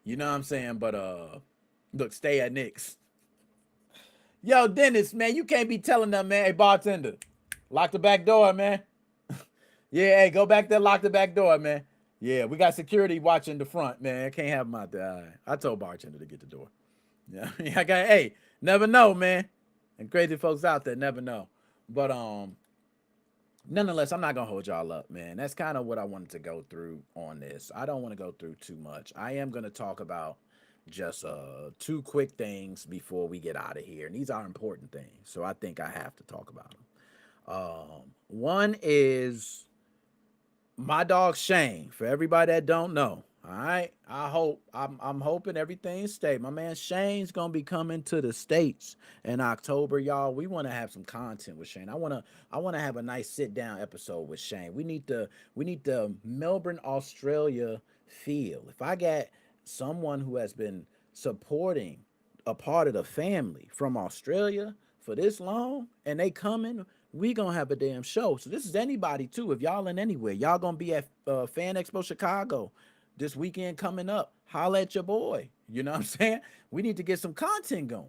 You know what I'm saying? But look, stay at Nick's. Yo, Dennis, man, you can't be telling them, man, hey, bartender, lock the back door, man. Yeah, hey, go back there, lock the back door, man. Yeah, we got security watching the front, man. Can't have them out there. I told bartender to get the door. Yeah, I got, hey, never know, man. And crazy folks out there never know. But nonetheless, I'm not gonna hold y'all up, man. That's kind of what I wanted to go through on this. I don't want to go through too much. I am gonna talk about just 2 quick things before we get out of here, and these are important things, so I think I have to talk about them. One is my dog Shane. For everybody that don't know, all right, I'm hoping everything's stay. My man Shane's gonna be coming to the States in October, y'all. We want to have some content with Shane. I want to have a nice sit down episode with Shane. We need the Melbourne, Australia feel. If I got someone who has been supporting a part of the family from Australia for this long and they coming, we gonna have a damn show. So this is anybody too. If y'all in anywhere, y'all gonna be at Fan Expo Chicago this weekend coming up. Holla at your boy. You know what I'm saying? We need to get some content going.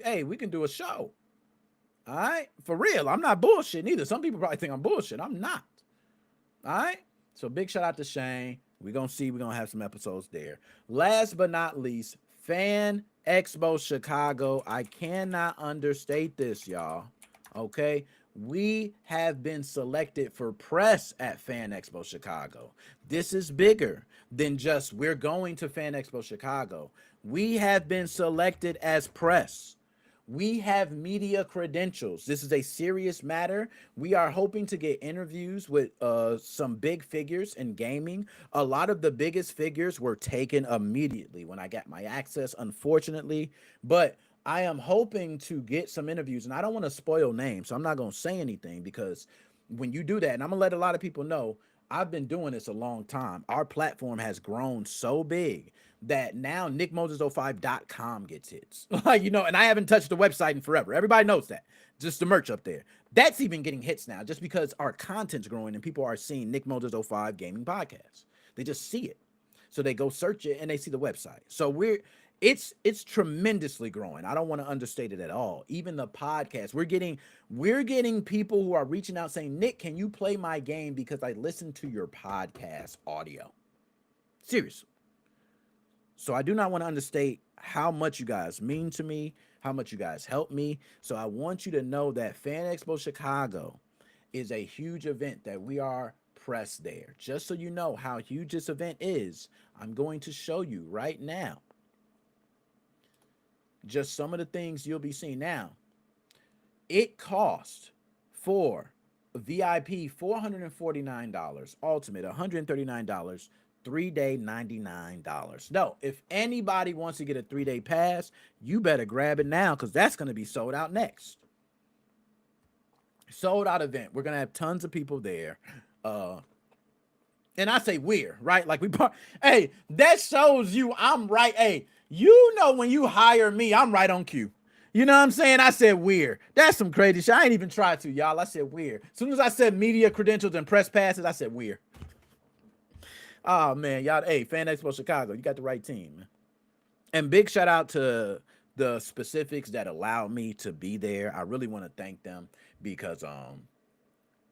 Hey, we can do a show. All right, for real. I'm not bullshitting either. Some people probably think I'm bullshit. I'm not. All right. So big shout out to Shane. We're gonna have some episodes there. Last but not least, Fan Expo Chicago. I cannot understate this, y'all. Okay. We have been selected for press at Fan Expo Chicago. This is bigger than just we're going to Fan Expo Chicago. We have been selected as press. We have media credentials. This is a serious matter. We are hoping to get interviews with some big figures in gaming. A lot of the biggest figures were taken immediately when I got my access, unfortunately. But I am hoping to get some interviews, and I don't want to spoil names, so I'm not going to say anything, because when you do that, and I'm going to let a lot of people know, I've been doing this a long time. Our platform has grown so big that now NickMoses05.com gets hits. Like, you know, and I haven't touched the website in forever. Everybody knows that. Just the merch up there. That's even getting hits now just because our content's growing and people are seeing NickMoses05 Gaming Podcast. They just see it. So they go search it and they see the website. So it's tremendously growing. I don't want to understate it at all. Even the podcast, we're getting people who are reaching out saying, Nick, can you play my game because I listened to your podcast audio? Seriously. So I do not want to understate how much you guys mean to me, how much you guys help me. So I want you to know that Fan Expo Chicago is a huge event that we are pressed there. Just so you know how huge this event is, I'm going to show you right now just some of the things you'll be seeing. Now, it cost for VIP $449, Ultimate $139, 3-day $99. No, if anybody wants to get a 3-day pass, you better grab it now, because that's going to be sold out next. Sold out event. We're going to have tons of people there. And I say we're, right? Like hey, that shows you I'm right. Hey, you know, when you hire me, I'm right on cue. You know what I'm saying? I said weird. That's some crazy shit. I ain't even tried to, y'all. I said weird. As soon as I said media credentials and press passes, I said weird. Oh, man, y'all. Hey, Fan Expo Chicago, you got the right team, man. And big shout out to the specifics that allowed me to be there. I really want to thank them because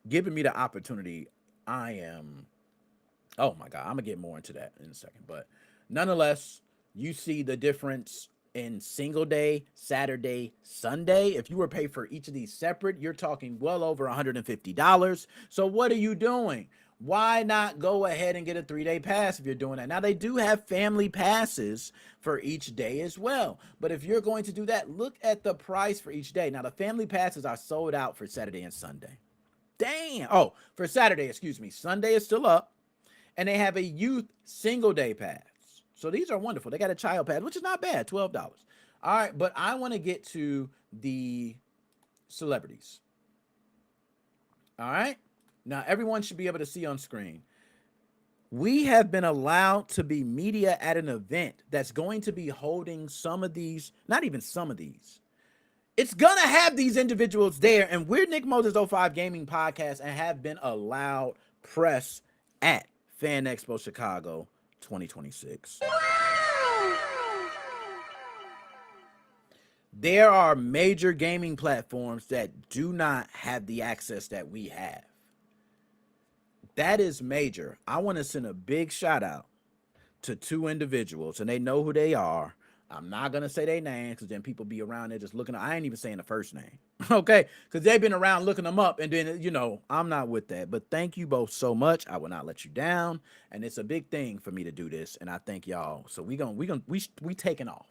giving me the opportunity, oh my God, I'm gonna get more into that in a second. But nonetheless, you see the difference in single day, Saturday, Sunday. If you were paid for each of these separate, you're talking well over $150. So what are you doing? Why not go ahead and get a 3-day pass if you're doing that? Now, they do have family passes for each day as well. But if you're going to do that, look at the price for each day. Now, the family passes are sold out for Saturday and Sunday. Damn. Oh, for Saturday, excuse me. Sunday is still up. And they have a youth single day pass. So these are wonderful. They got a child pass, which is not bad, $12. All right, but I want to get to the celebrities. All right. Now, everyone should be able to see on screen. We have been allowed to be media at an event that's going to be holding some of these, not even some of these. It's going to have these individuals there, and we're NickMoses05 Gaming Podcast and have been allowed press at Fan Expo Chicago 2026. There are major gaming platforms that do not have the access that we have. That is major. I want to send a big shout out to 2 individuals, and they know who they are. I'm not going to say their names because then people be around there just looking. I ain't even saying the first name. Okay. Because they've been around looking them up, and then, you know, I'm not with that. But thank you both so much. I will not let you down. And it's a big thing for me to do this. And I thank y'all. So we taking off.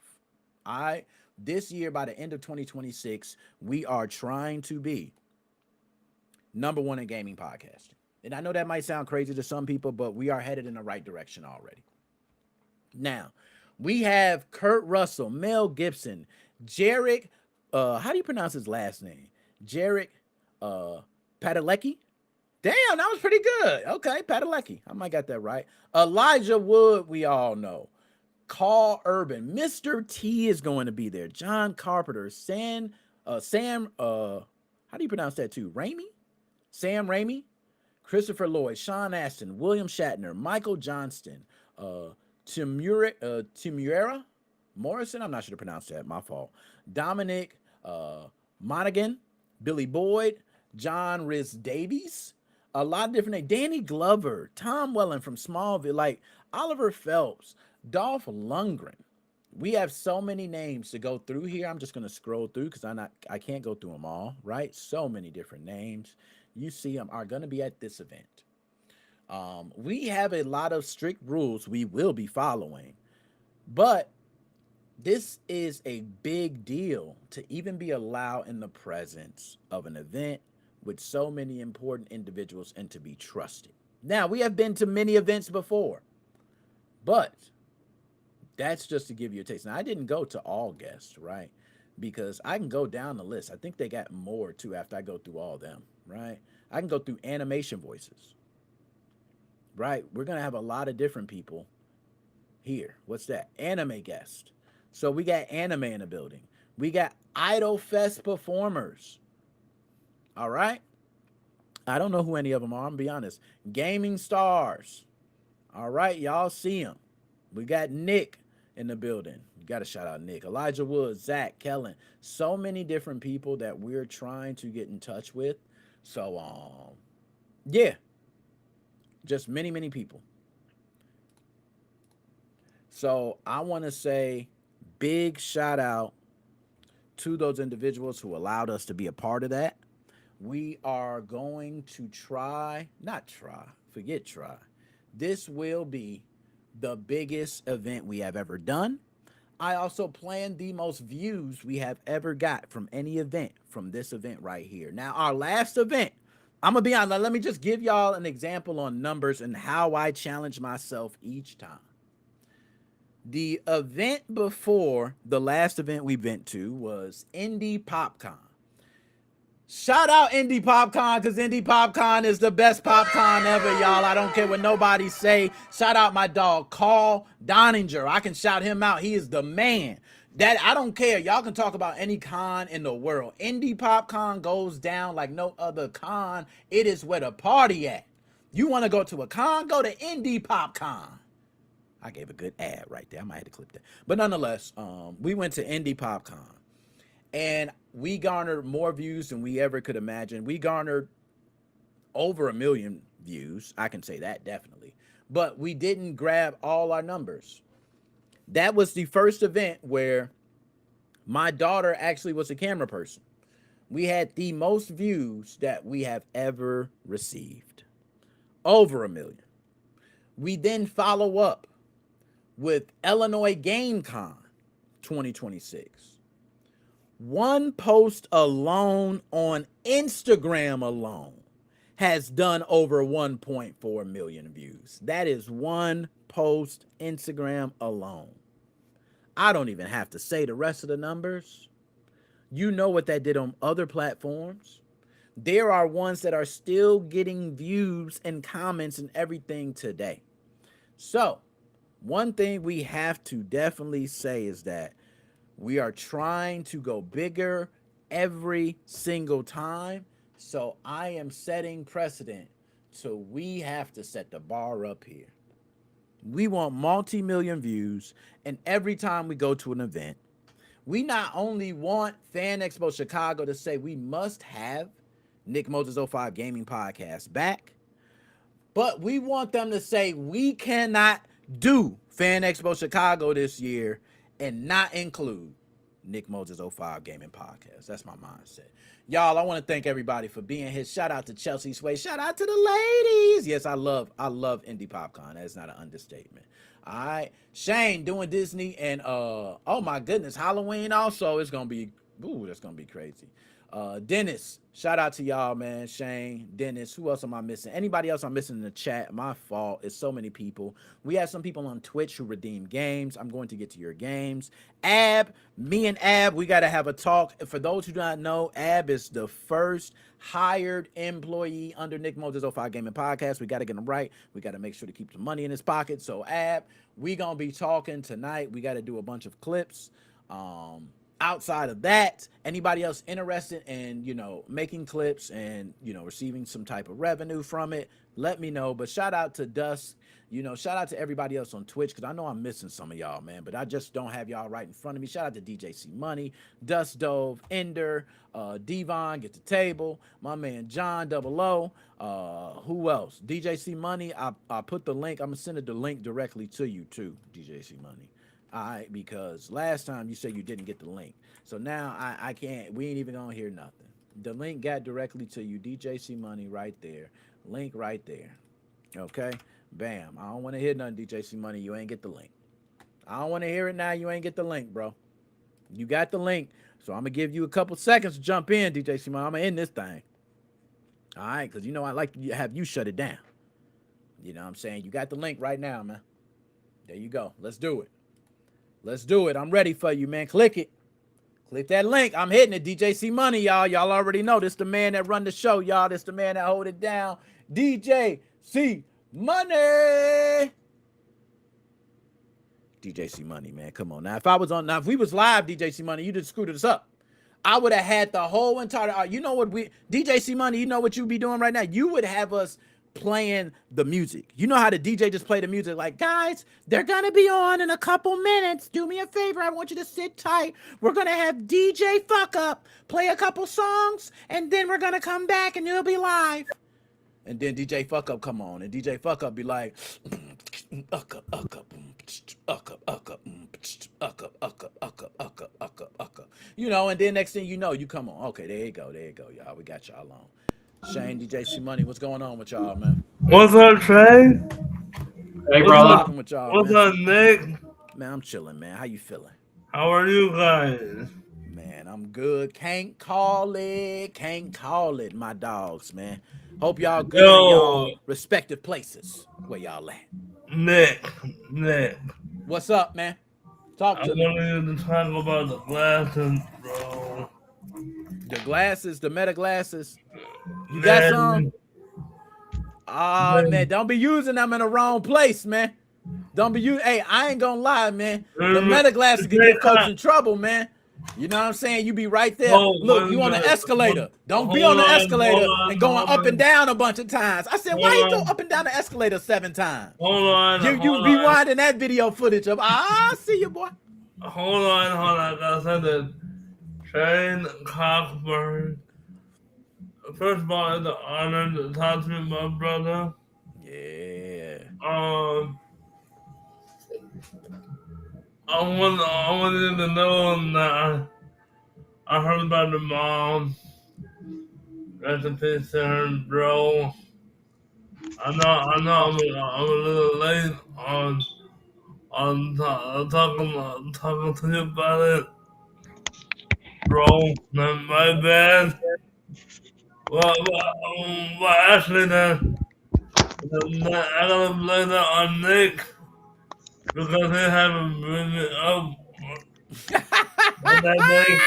All right. This year, by the end of 2026, we are trying to be #1 in gaming podcasting. And I know that might sound crazy to some people, but we are headed in the right direction already. Now, we have Kurt Russell, Mel Gibson, Jarek, how do you pronounce his last name? Jarek Padalecki? Damn, that was pretty good. Okay, Padalecki. I might got that right. Elijah Wood, we all know. Carl Urban. Mr. T is going to be there. John Carpenter. San Sam, how do you pronounce that too? Raimi? Sam Raimi, Christopher Lloyd, Sean Astin, William Shatner, Michael Johnston, Timuera Morrison. I'm not sure to pronounce that. My fault. Dominic Monaghan, Billy Boyd, John Rhys Davies. A lot of different names. Danny Glover, Tom Welling from Smallville, like Oliver Phelps, Dolph Lundgren. We have so many names to go through here. I'm just going to scroll through because I can't go through them all, right? So many different names. You see them are going to be at this event. We have a lot of strict rules we will be following, but this is a big deal to even be allowed in the presence of an event with so many important individuals and to be trusted. Now, we have been to many events before, but that's just to give you a taste. Now, I didn't go to all guests, right? Because I can go down the list. I think they got more too after I go through all of them, right? I can go through animation voices, right? We're going to have a lot of different people here. What's that? Anime guest. So we got anime in the building. We got Idol Fest performers. All right? I don't know who any of them are, I'm going to be honest. Gaming stars. All right, y'all see them. We got Nick in the building. You got to shout out Nick. Elijah Woods, Zach, Kellen. So many different people that we're trying to get in touch with. So, yeah. Just many, many people. So I want to say big shout out to those individuals who allowed us to be a part of that. We are going to forget try. This will be the biggest event we have ever done. I also plan the most views we have ever got from any event from this event right here. Now, our last event, I'm going to be honest, let me just give y'all an example on numbers and how I challenge myself each time. The event before the last event we went to was Indie PopCon. Shout out Indie PopCon because Indie PopCon is the best PopCon ever, y'all. I don't care what nobody say. Shout out my dog, Carl Doninger. I can shout him out. He is the man. That I don't care. Y'all can talk about any con in the world. Indie PopCon goes down like no other con. It is where the party at. You want to go to a con? Go to Indie PopCon. I gave a good ad right there. I might have to clip that. But nonetheless, we went to Indie PopCon. And we garnered more views than we ever could imagine. We garnered over 1 million views. I can say that definitely. But we didn't grab all our numbers. That was the first event where my daughter actually was a camera person. We had the most views that we have ever received. Over 1 million. We then follow up with Illinois Game Con 2026. One post alone on Instagram alone has done over 1.4 million views. That is one post Instagram alone. I don't even have to say the rest of the numbers. You know what that did on other platforms. There are ones that are still getting views and comments and everything today. So, one thing we have to definitely say is that we are trying to go bigger every single time. So I am setting precedent. So we have to set the bar up here. We want multi-million views. And every time we go to an event, we not only want Fan Expo Chicago to say we must have NickMoses05 Gaming Podcast back, but we want them to say we cannot do Fan Expo Chicago this year and not include NickMoses05 Gaming Podcast. That's my mindset. Y'all, I want to thank everybody for being here. Shout out to Chelsea Sway. Shout out to the ladies. Yes, I love Indie PopCon. That's not an understatement. All right. Shane doing Disney and oh my goodness, Halloween also. It's gonna be that's gonna be crazy. Dennis, shout out to y'all, man. Shane, Dennis, who else am I missing? Anybody else I'm missing in the chat? My fault. It's so many people. We have some people on Twitch who redeem games. I'm going to get to your games. Me and Ab, we got to have a talk. For those who do not know, Ab is the first hired employee under NickMoses05 Gaming Podcast. We got to get him right. We got to make sure to keep the money in his pocket. So Ab, we going to be talking tonight. We got to do a bunch of clips. outside of that, anybody else interested in, making clips and, receiving some type of revenue from it, let me know. But shout out to Dust, shout out to everybody else on Twitch, because I know I'm missing some of y'all, man, but I just don't have y'all right in front of me. Shout out to DJC Money, Dust Dove, Ender, Devon, Get the Table, my man John Double O, who else? DJC Money, I put the link, I'm gonna send the link directly to you too, DJC Money. All right, because last time you said you didn't get the link. So now I can't, we ain't even gonna hear nothing. The link got directly to you, DJC Money right there. Link right there. Okay? Bam. I don't want to hear nothing, DJC Money. You ain't get the link. I don't want to hear it now. You ain't get the link, bro. You got the link. So I'm gonna give you a couple seconds to jump in, DJC Money. I'm gonna end this thing. All right, because I like to have you shut it down. You know what I'm saying? You got the link right now, man. There you go. Let's do it. Let's do it. I'm ready for you, man. Click it. Click that link. I'm hitting it. DJC Money, y'all. Y'all already know this the man that run the show, y'all. This the man that hold it down. DJC Money. DJC Money, man. Come on. Now, if we was live, DJC Money, you just screwed us up. I would have had the whole entire, DJC Money, you know what you be doing right now? You would have us playing the music. You know how the DJ just play the music like, guys, they're gonna be on in a couple minutes. Do me a favor. I want you to sit tight. We're gonna have DJ Fuck Up play a couple songs, and then we're gonna come back and it'll be live. And then DJ Fuck Up come on, and DJ Fuck Up be like, and then next thing you know, you come on. Okay, there you go, y'all. We got y'all on. Shane, DJC Money, what's going on with y'all, man? What's up, Trey? Hey, brother. With y'all, what's man? up, Nick? Man, I'm chilling, man. How you feeling? How are you guys? Man, I'm good. Can't call it, my dogs, man. Hope y'all good in y'all respective places. Where y'all at? Nick. What's up, man? Talk to me. I wanted you to talk about the glasses, bro. The glasses, the meta glasses. You got some? Man, don't be using them in the wrong place, man. Don't be using. Hey, I ain't gonna lie, man. The meta glasses can get folks in trouble, man. You know what I'm saying? You be right there. Look, you on the escalator. Don't be on the escalator and going up and down a bunch of times. I said, why you go up and down the escalator 7 times? Hold on. You rewinding that video footage of, I see you, boy. Hold on. I said that Shane Cockburn. First of all, it's an honor to talk to you, my brother. Yeah. I want you to know that I heard about the mom. Rest in peace, Sharon, bro. I know I'm a little late on talking to you about it, bro. My bad. Well, actually, then I gotta blame that on Nick. Because they haven't been up that day.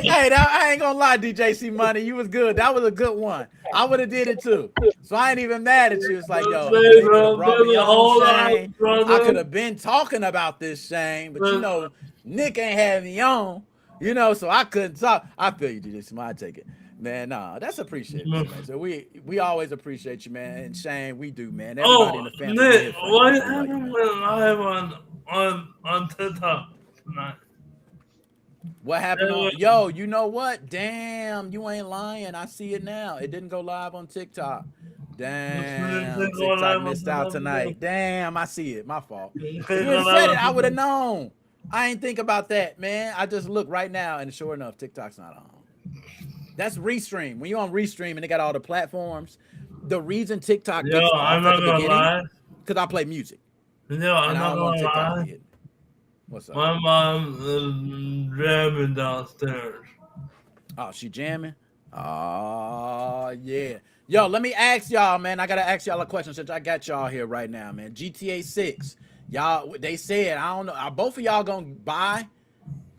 Hey, I ain't gonna lie, DJC Money. You was good. That was a good one. I would have did it too. So I ain't even mad at you. It's like, yo, I could have been talking about this, Shane, but Nick ain't had me on, so I couldn't talk. I feel you, DJC Money. I take it. Man, nah, that's appreciated, man. So we always appreciate you, man. And Shane, we do, man. Everybody in the family. Nick, what happened live on TikTok tonight? What happened on? Yo, you know what? Damn, you ain't lying. I see it now. It didn't go live on TikTok. Damn, TikTok missed out tonight. Damn, I see it. My fault. If you had said it, I would have known. I ain't think about that, man. I just look right now, and sure enough, TikTok's not on. That's Restream. When you're on Restream and they got all the platforms, the reason TikTok gets off at the beginning, because I play music. I'm not gonna lie. What's up? My mom is jamming downstairs. Oh, she jamming? Oh, yeah. Yo, let me ask y'all, man. I got to ask y'all a question since I got y'all here right now, man. GTA 6. Y'all, they said, I don't know. Are both of y'all going to buy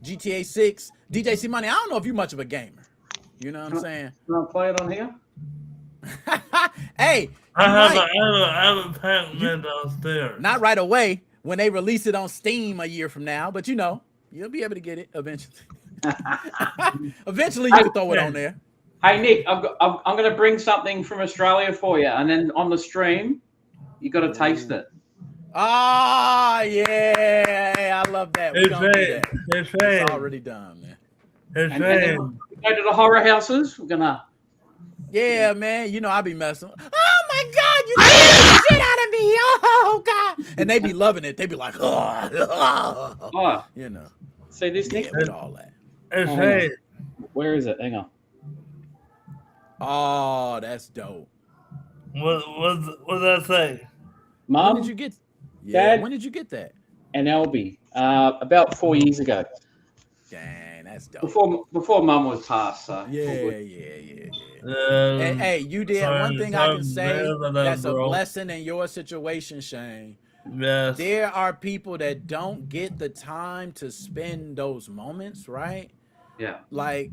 GTA 6? DJC Money, I don't know if you're much of a gamer. You know what I'm saying? You want to play it on here? Hey. I have a Pac-Man downstairs. Not right away when they release it on Steam a year from now, but You'll be able to get it eventually. Eventually, you can throw it on there. Hey, Nick, I'm going to bring something from Australia for you, and then on the stream, you got to taste it. Ah, yeah, I love that. We're gonna do that. It's already done, man. And then we'll go to the horror houses. We're gonna. Yeah, man. You know I be messing. Oh my God, you scared the shit out of me. Oh God, and they be loving it. They be like, Oh, you know. See this, Nick? Yeah, with all that. Where is it? Hang on. Oh, that's dope. What did I say? Mum, When did you get? Yeah, Dad? when did you get that? and Albie, about 4 years ago, Dang, that's dope. before Mum was passed. So Yeah. Um, And hey, you did one thing I can say sorry, that's a bro. blessing in your situation, Shane. Yes. There are people that don't get the time to spend those moments, right? yeah, Like,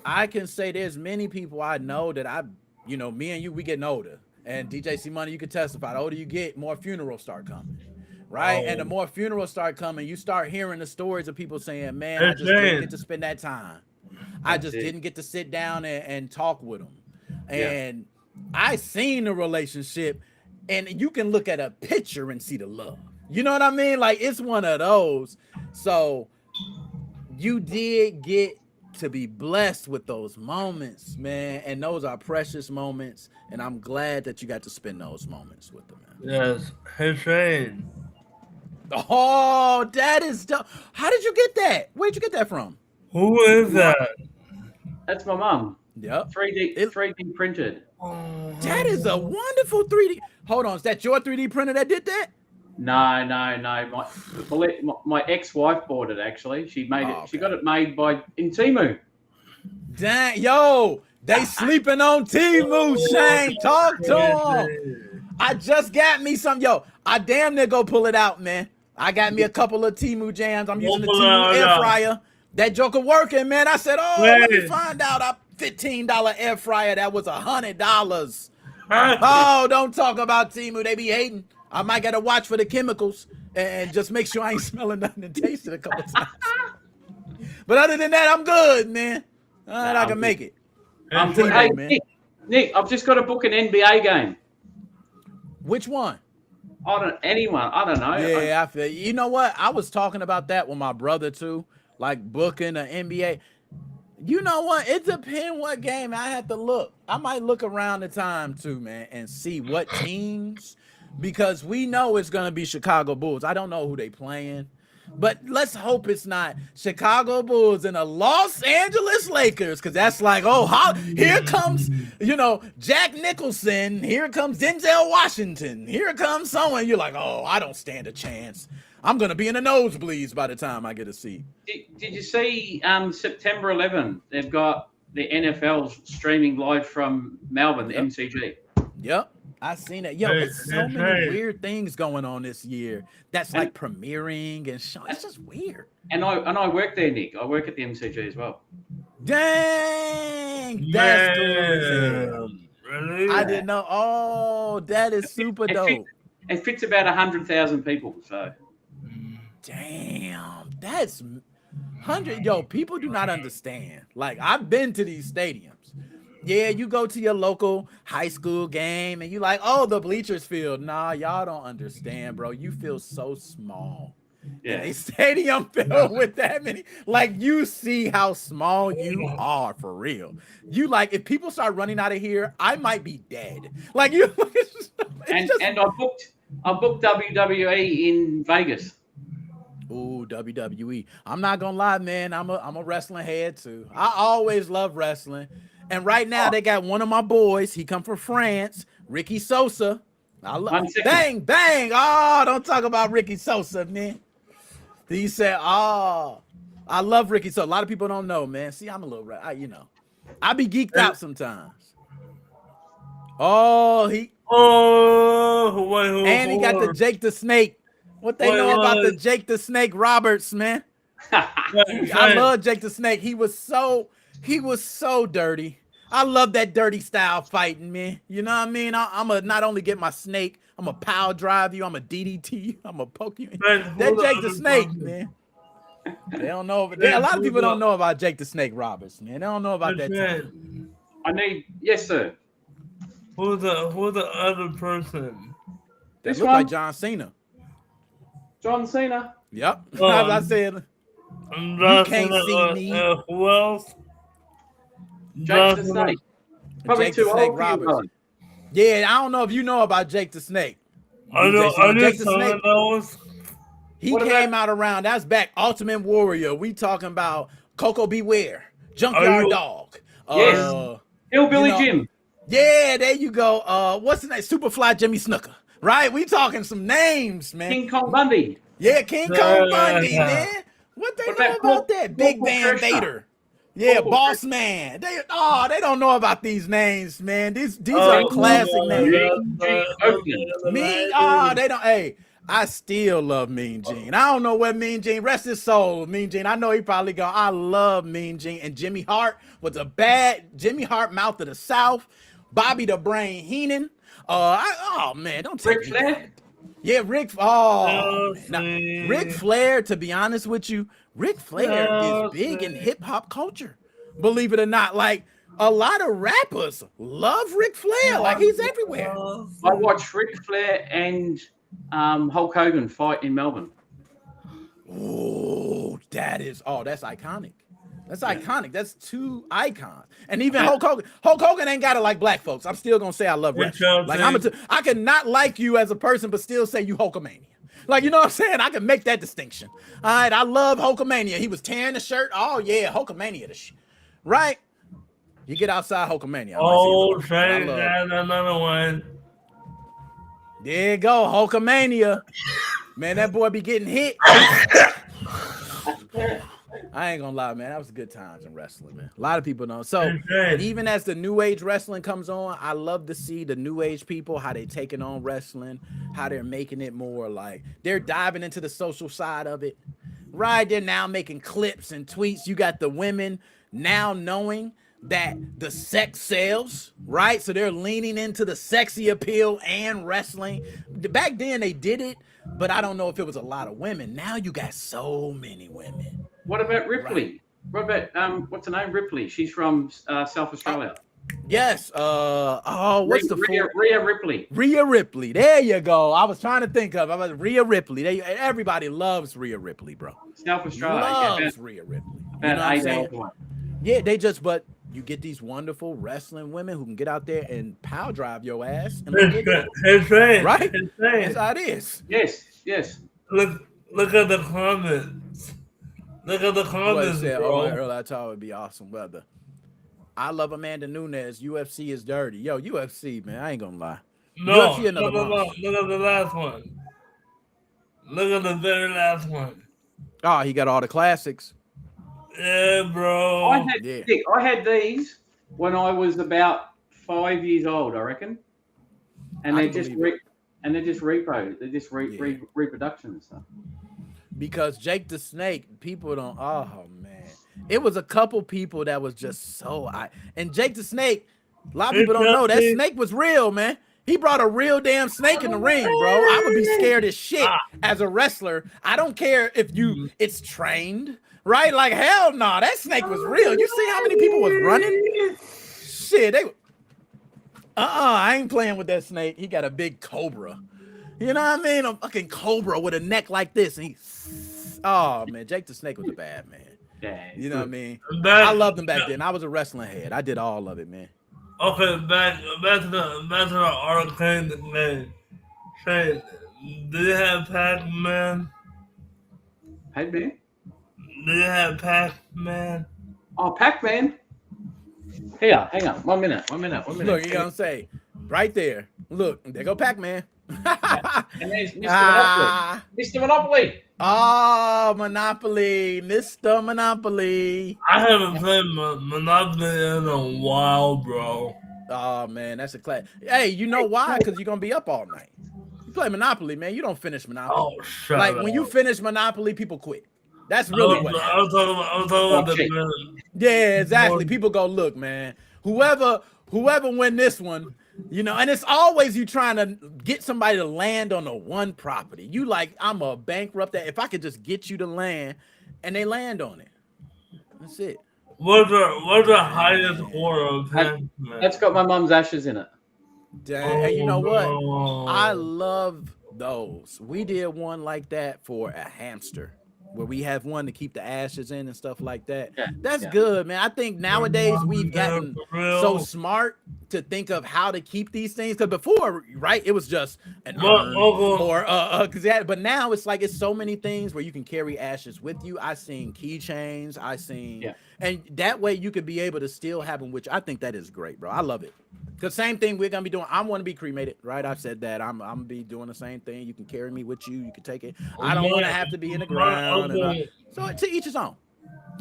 I can say there's many people I know that me and you, we getting older. And DJ C Money, you can testify. The older you get, more funerals start coming, right? And the more funerals start coming, you start hearing the stories of people saying, man, I just didn't get to spend that time. I just didn't get to sit down and talk with them. And I seen the relationship, and you can look at a picture and see the love. You know what I mean? Like, it's one of those. So you did get to be blessed with those moments, man. And those are precious moments. And I'm glad that you got to spend those moments with them, man. Yes. Hey, Shane. Oh, that is dope. How did you get that? Where'd you get that from? Who is that? that's my mum. Yep. 3D printed. That is a wonderful 3D. Hold on. Is that your 3D printer that did that? No. My ex-wife bought it. Actually, she made it. She got it made in Temu. Dang, yo, they sleeping on Temu, Shane. Talk to them. I just got me some. Yo, I damn near go pull it out, man. I got me a couple of Temu jams. I'm using the Temu air fryer. That joker working, man. I said, let me find out. A $15 air fryer that was $100. Oh, don't talk about Temu. They be hating. I might gotta watch for the chemicals and just make sure I ain't smelling nothing and taste it a couple times. But other than that, I'm good, man. I can make it. Hey, man. Nick, I've just got to book an NBA game. Which one? Anyone. I don't know. Yeah, I feel. You know what? I was talking about that with my brother too, like booking an NBA. You know what? It depends what game. I have to look. I might look around the time too, man, and see what teams, because we know it's gonna be Chicago Bulls. I don't know who they playing, but let's hope it's not Chicago Bulls and the Los Angeles Lakers, because that's like, here comes, Jack Nicholson. Here comes Denzel Washington. Here comes someone. You're like, I don't stand a chance. I'm going to be in the nosebleeds by the time I get a seat. Did you see September 11? They've got the NFL streaming live from Melbourne, the MCG. Yep. I seen it. Yo, it's so many weird things going on this year. That's like premiering and show. It's just weird. And I work there, Nick. I work at the MCG as well. Dang, that's cool. Really? I didn't know. Oh, that is super dope. It fits about 100,000 people. So, damn, that's 100. Yo, people do not understand. Like, I've been to these stadiums. Yeah, you go to your local high school game and you like, the bleachers filled. Nah, y'all don't understand, bro. You feel so small. Yeah, a stadium filled with that many. Like, you see how small you are for real. You like, if people start running out of here, I might be dead. Like, you. And I booked WWE in Vegas. Ooh, WWE. I'm not gonna lie, man. I'm a wrestling head too. I always love wrestling. And right now they got one of my boys. He come from France, Ricky Sosa. I love bang. Oh, don't talk about Ricky Sosa, man. He said, I love Ricky Sosa. A lot of people don't know, man. See, I'm a little, I be geeked out sometimes. He got the Jake the Snake. What they know about the Jake the Snake Roberts, man? I love Jake the Snake. He was so dirty. I love that dirty style fighting, man. You know what I mean? I'm going to not only get my snake, I'm going to power drive you. I'm going to DDT you. I'm going to poke you. That Jake the Snake, man. They don't know. A lot of people don't know about Jake the Snake Roberts, man. They don't know about that. Yes, sir. Who's the other person? That This look one? like John Cena. John Cena. Yep. As I said, you can't see me. Who else? Jake the Snake. Probably Jake the too Snake old for you, Roberts. brother. Yeah, I don't know if you know about Jake the Snake. I know. Jake the Snake. Those. He What came about- out around. That's back. Ultimate Warrior. We talking about Coco Beware, Junkyard Dog. Yes. Hillbilly Jim. Yeah, there you go. What's his name? Superfly Jimmy Snooker. Right? We talking some names, man. King Kong Bundy. Yeah, King Kong Bundy, man. What they What know about about that? Big Corporal Van Krishna? Vader. Yeah, Corporal Boss Krishna. Man. They don't know about these names, man. These are classic names. Mean Gene Oakland. They don't. Hey, I still love Mean Gene. I don't know where Mean Gene, rest his soul, Mean Gene. I know he probably gone. I love Mean Gene. And Jimmy Hart was a bad Jimmy Hart, Mouth of the South. Bobby the Brain Heenan. Man, don't take Ric me Flair. back. Yeah, Ric Flair, to be honest with you, Ric Flair is big in hip hop culture. Believe it or not, like a lot of rappers love Ric Flair. Like he's everywhere. I watched Ric Flair and Hulk Hogan fight in Melbourne. Oh, that's iconic. That's iconic. That's two icons. And even Hulk Hogan ain't got it like black folks. I'm still gonna say I love wrestling. Like I can not like you as a person, but still say you Hulkamania. Like, you know what I'm saying? I can make that distinction. All right, I love Hulkamania. He was tearing the shirt. Oh yeah, Hulkamania the shit. Right? You get outside Hulkamania. Trey got another one. There you go, Hulkamania. Man, that boy be getting hit. I ain't gonna lie, man. That was good times in wrestling, man. A lot of people don't. So even as the new age wrestling comes on, I love to see the new age people, how they taking on wrestling, how they're making it more like they're diving into the social side of it. Right. They're now making clips and tweets. You got the women now knowing that the sex sells, right? So they're leaning into the sexy appeal and wrestling. Back then they did it, but I don't know if it was a lot of women. Now you got so many women. What about Ripley? Right. What about what's her name? Ripley. She's from South Australia. Yes. What's Rhea Ripley. Rhea Ripley. There you go. I was trying to think of. Rhea Ripley. Everybody loves Rhea Ripley, bro. South Australia. Loves Rhea Ripley. You know what I'm saying? Yeah, but you get these wonderful wrestling women who can get out there and power drive your ass. And It's right. Right? It's right. That's how it is. Yes. Look at the comments. Look at the comments, bro. Earlier, I thought it would be awesome weather. I love Amanda Nunes. UFC is dirty. Yo, UFC, man. I ain't gonna lie. No, UFC another monster. Look at the last one. Look at the very last one. Oh, he got all the classics. Yeah, bro. I had these when I was about 5 years old, I reckon. And they're just repo. They're just reproduction and stuff. Because Jake the Snake, people don't. Oh man, it was a couple people that was just so. And Jake the Snake, a lot of people don't know that snake was real, man. He brought a real damn snake in the ring, bro. I would be scared as shit as a wrestler. I don't care if it's trained, right? Like hell no, that snake was real. You see how many people was running? Shit, I ain't playing with that snake. He got a big cobra. You know what I mean? A fucking cobra with a neck like this. And oh man, Jake the Snake was a bad man. Yeah, you know what I mean? I loved him back then. I was a wrestling head. I did all of it, man. Okay, back to the arcade game. Shane, do you have Pac-Man? Pac-Man? Do you have Pac-Man? Oh, Pac-Man. Here, hang on. One minute. Look, you gonna say right there. Look, there go Pac-Man. And there's Mr. Monopoly. Mr. Monopoly. Oh, Monopoly. Mr. Monopoly. I haven't played Monopoly in a while, bro. Oh, man, that's a class. Hey, you know why? Because you're going to be up all night. You play Monopoly, man. You don't finish Monopoly. Oh, shut like, up. when you finish Monopoly, people quit. That's really what I was talking about the Yeah, exactly. People go, look, man, whoever win this one, you know, and it's always you trying to get somebody to land on a one property. You like, I'm a bankrupt that if I could just get you to land and they land on it. That's it. What's the highest order of testament? That's got my mum's ashes in it. And you know what? no. I love those. We did one like that for a hamster, where we have one to keep the ashes in and stuff like that. Yeah, That's yeah. good, man. I think nowadays we've gotten For real. so smart to think of how to keep these things. Because before, right, it was just an But, urn Uncle- or but now it's like it's so many things where you can carry ashes with you. I seen keychains. I seen, Yeah. and that way you could be able to still have them, which I think that is great, bro. I love it. Because same thing we're gonna be doing. I want to be cremated, right? I've said that. I'm gonna be doing the same thing. You can carry me with you. You can take it. I don't want to have to be in the ground. So to each his own.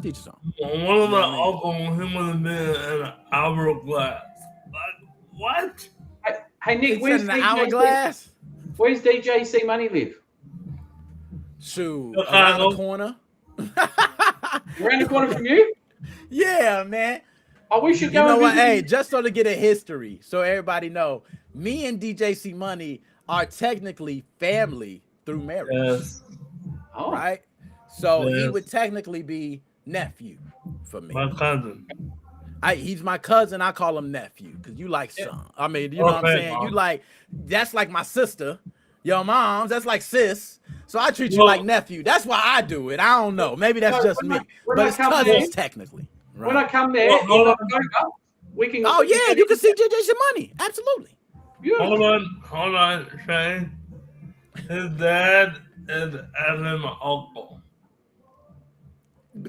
To each his own. One of my uncles, he would have been in an hourglass. Like, what? Hey Nick, It's where's in the DJC? hourglass. Where's DJC Money live? Shoot, Chicago. around the corner. Around the corner from you? Yeah, man. Oh, we should You go. know and what? visit Hey, him. just so to get a history, so everybody know, me and DJC Money are technically family through marriage, Yes. Oh, right? So he Yes. would technically be nephew for me. My cousin. He's my cousin. I call him nephew because you like son. I mean, you know what I'm Okay, saying? Mom. You like, that's like my sister. Your mom's, that's like sis. So I treat you Well- like nephew. That's why I do it. I don't know. Maybe that's So just when me. I- when But I it's come cousins there- technically. when I Right? come there, Well, hold in on. October, we can. Oh yeah, you can see JJ's Money. Absolutely. Hold Yeah. on, Shane. His dad is actually my uncle.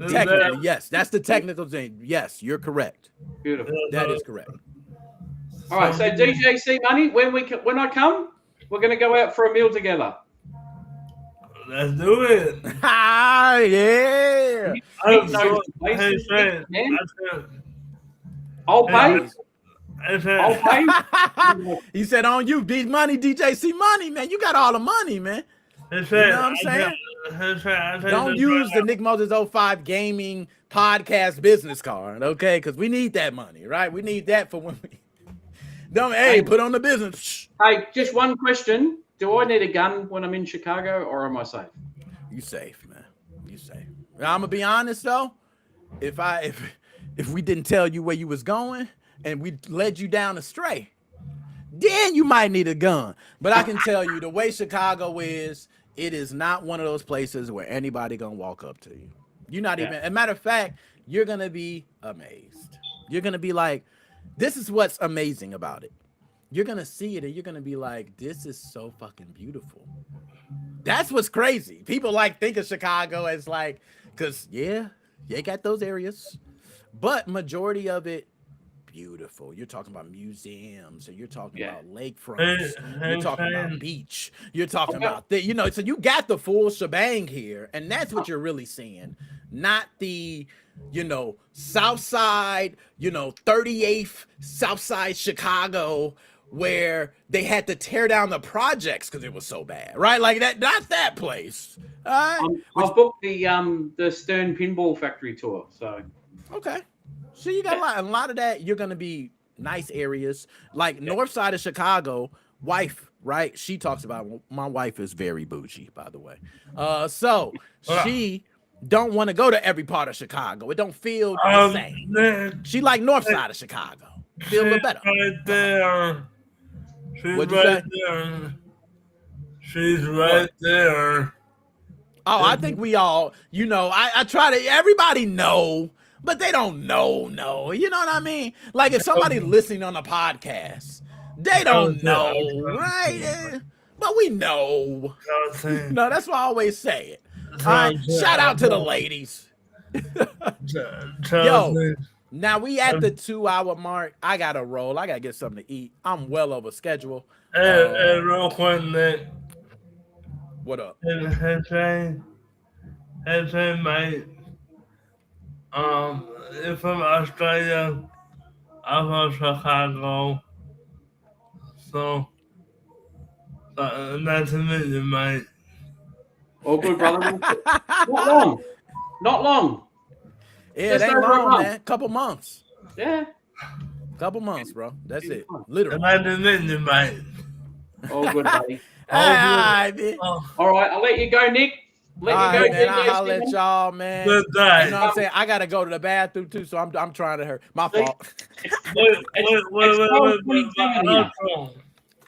His Technically, dad- yes. That's the technical thing. Yes, you're correct. Beautiful. That is correct. All right, so DJC Money, when I come, we're going to go out for a meal together. Let's do it. Ah, yeah. I'm knows so, the place. hey, Shane. Man. I said, I'll Hey, pay. hey, I'll Shane. pay. He said on you, big money, DJC Money, man. You got all the money, man. Hey, Shane. You know what I'm saying? Hey, Shane, I tell Don't you use this the right NickMoses05 Gaming Podcast business card, okay? Because we need that money, right? We need that for when we. Don't hey, put on the business. Shh. Hey, just one question. Do I need a gun when I'm in Chicago or am I safe? You safe, man. You safe. I'm gonna be honest though. If we didn't tell you where you was going and we led you down astray, then you might need a gun. But I can tell you the way Chicago is, it is not one of those places where anybody gonna walk up to you. You're not even. As a matter of fact, you're gonna be amazed. You're gonna be like, this is what's amazing about it. You're gonna see it and you're gonna be like, this is so fucking beautiful. That's what's crazy. People like think of Chicago as like, cause yeah, they got those areas, but majority of it beautiful. You're talking about museums, or you're talking about lakefronts. You're talking about beach. You're talking about so you got the full shebang here, and that's what you're really seeing, not the South Side, 38th South Side Chicago, where they had to tear down the projects because it was so bad, right? Like that, not that place. All right. I've booked the Stern Pinball Factory tour. So Okay. So you got a lot of that. You're gonna be nice areas like north side of Chicago. Wife, right? She talks about my wife is very bougie, by the way. So she don't want to go to every part of Chicago. It don't feel the same. Man, She like north side of Chicago. Feel a little better. Right there. She's What'd you right say? there. She's right there. Oh, I think we all, I try to, everybody know, but they don't know. You know what I mean? Like if somebody listening on a podcast, they don't know, right? But we know. No, that's why I always say it. All right, shout out to the ladies. Yo, now we at the 2-hour mark. I gotta roll. I gotta get something to eat. I'm well over schedule. Hey, real quick, Nick. What up? Hey, mate. You're from Australia. I'm from Chicago. So, nice to meet you, mate. all good, brother. Not long. Yeah, Just it ain't over a long, month. man. Couple months. Yeah. Couple months, bro. That's it. Nice Literally. to meet you, mate. All good, buddy. All right, man. Oh, All right, I'll let you go, Nick. All right, man. I'll holler at y'all, man. Good You day. know what I'm saying? I gotta go to the bathroom too, so I'm trying to hurt. My fault. Wait, It's 12:27 here. outro.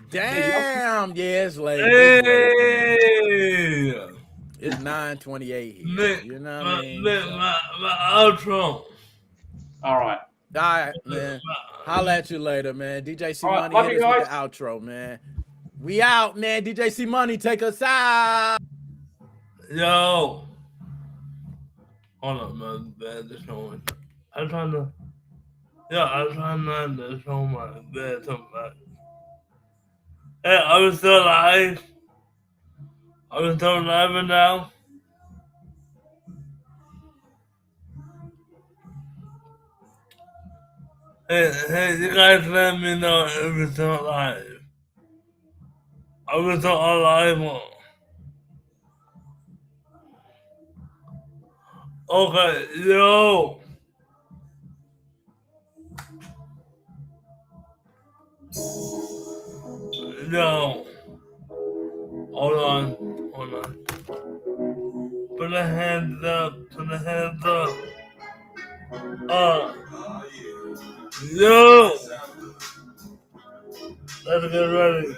Damn, yeah, it's late. It's late. Hey, It's 9:28 here. Nick, You know what I mean? Nick, So- my outro. All right. All right, man. Holla at you later, man. DJ C All right, Money love hit you us with the outro, man. We out, man. DJ C Money, take us out. Yo. Hold on, man. This one. I'm trying to. Yeah, I'm trying not to show my bed something. Hey, are we still live? Are we still live now? Hey, you guys let me know if we're still live. Are we still alive? Okay, yo. Yo. Hold on. Put the hands up. Yo. Let's get ready.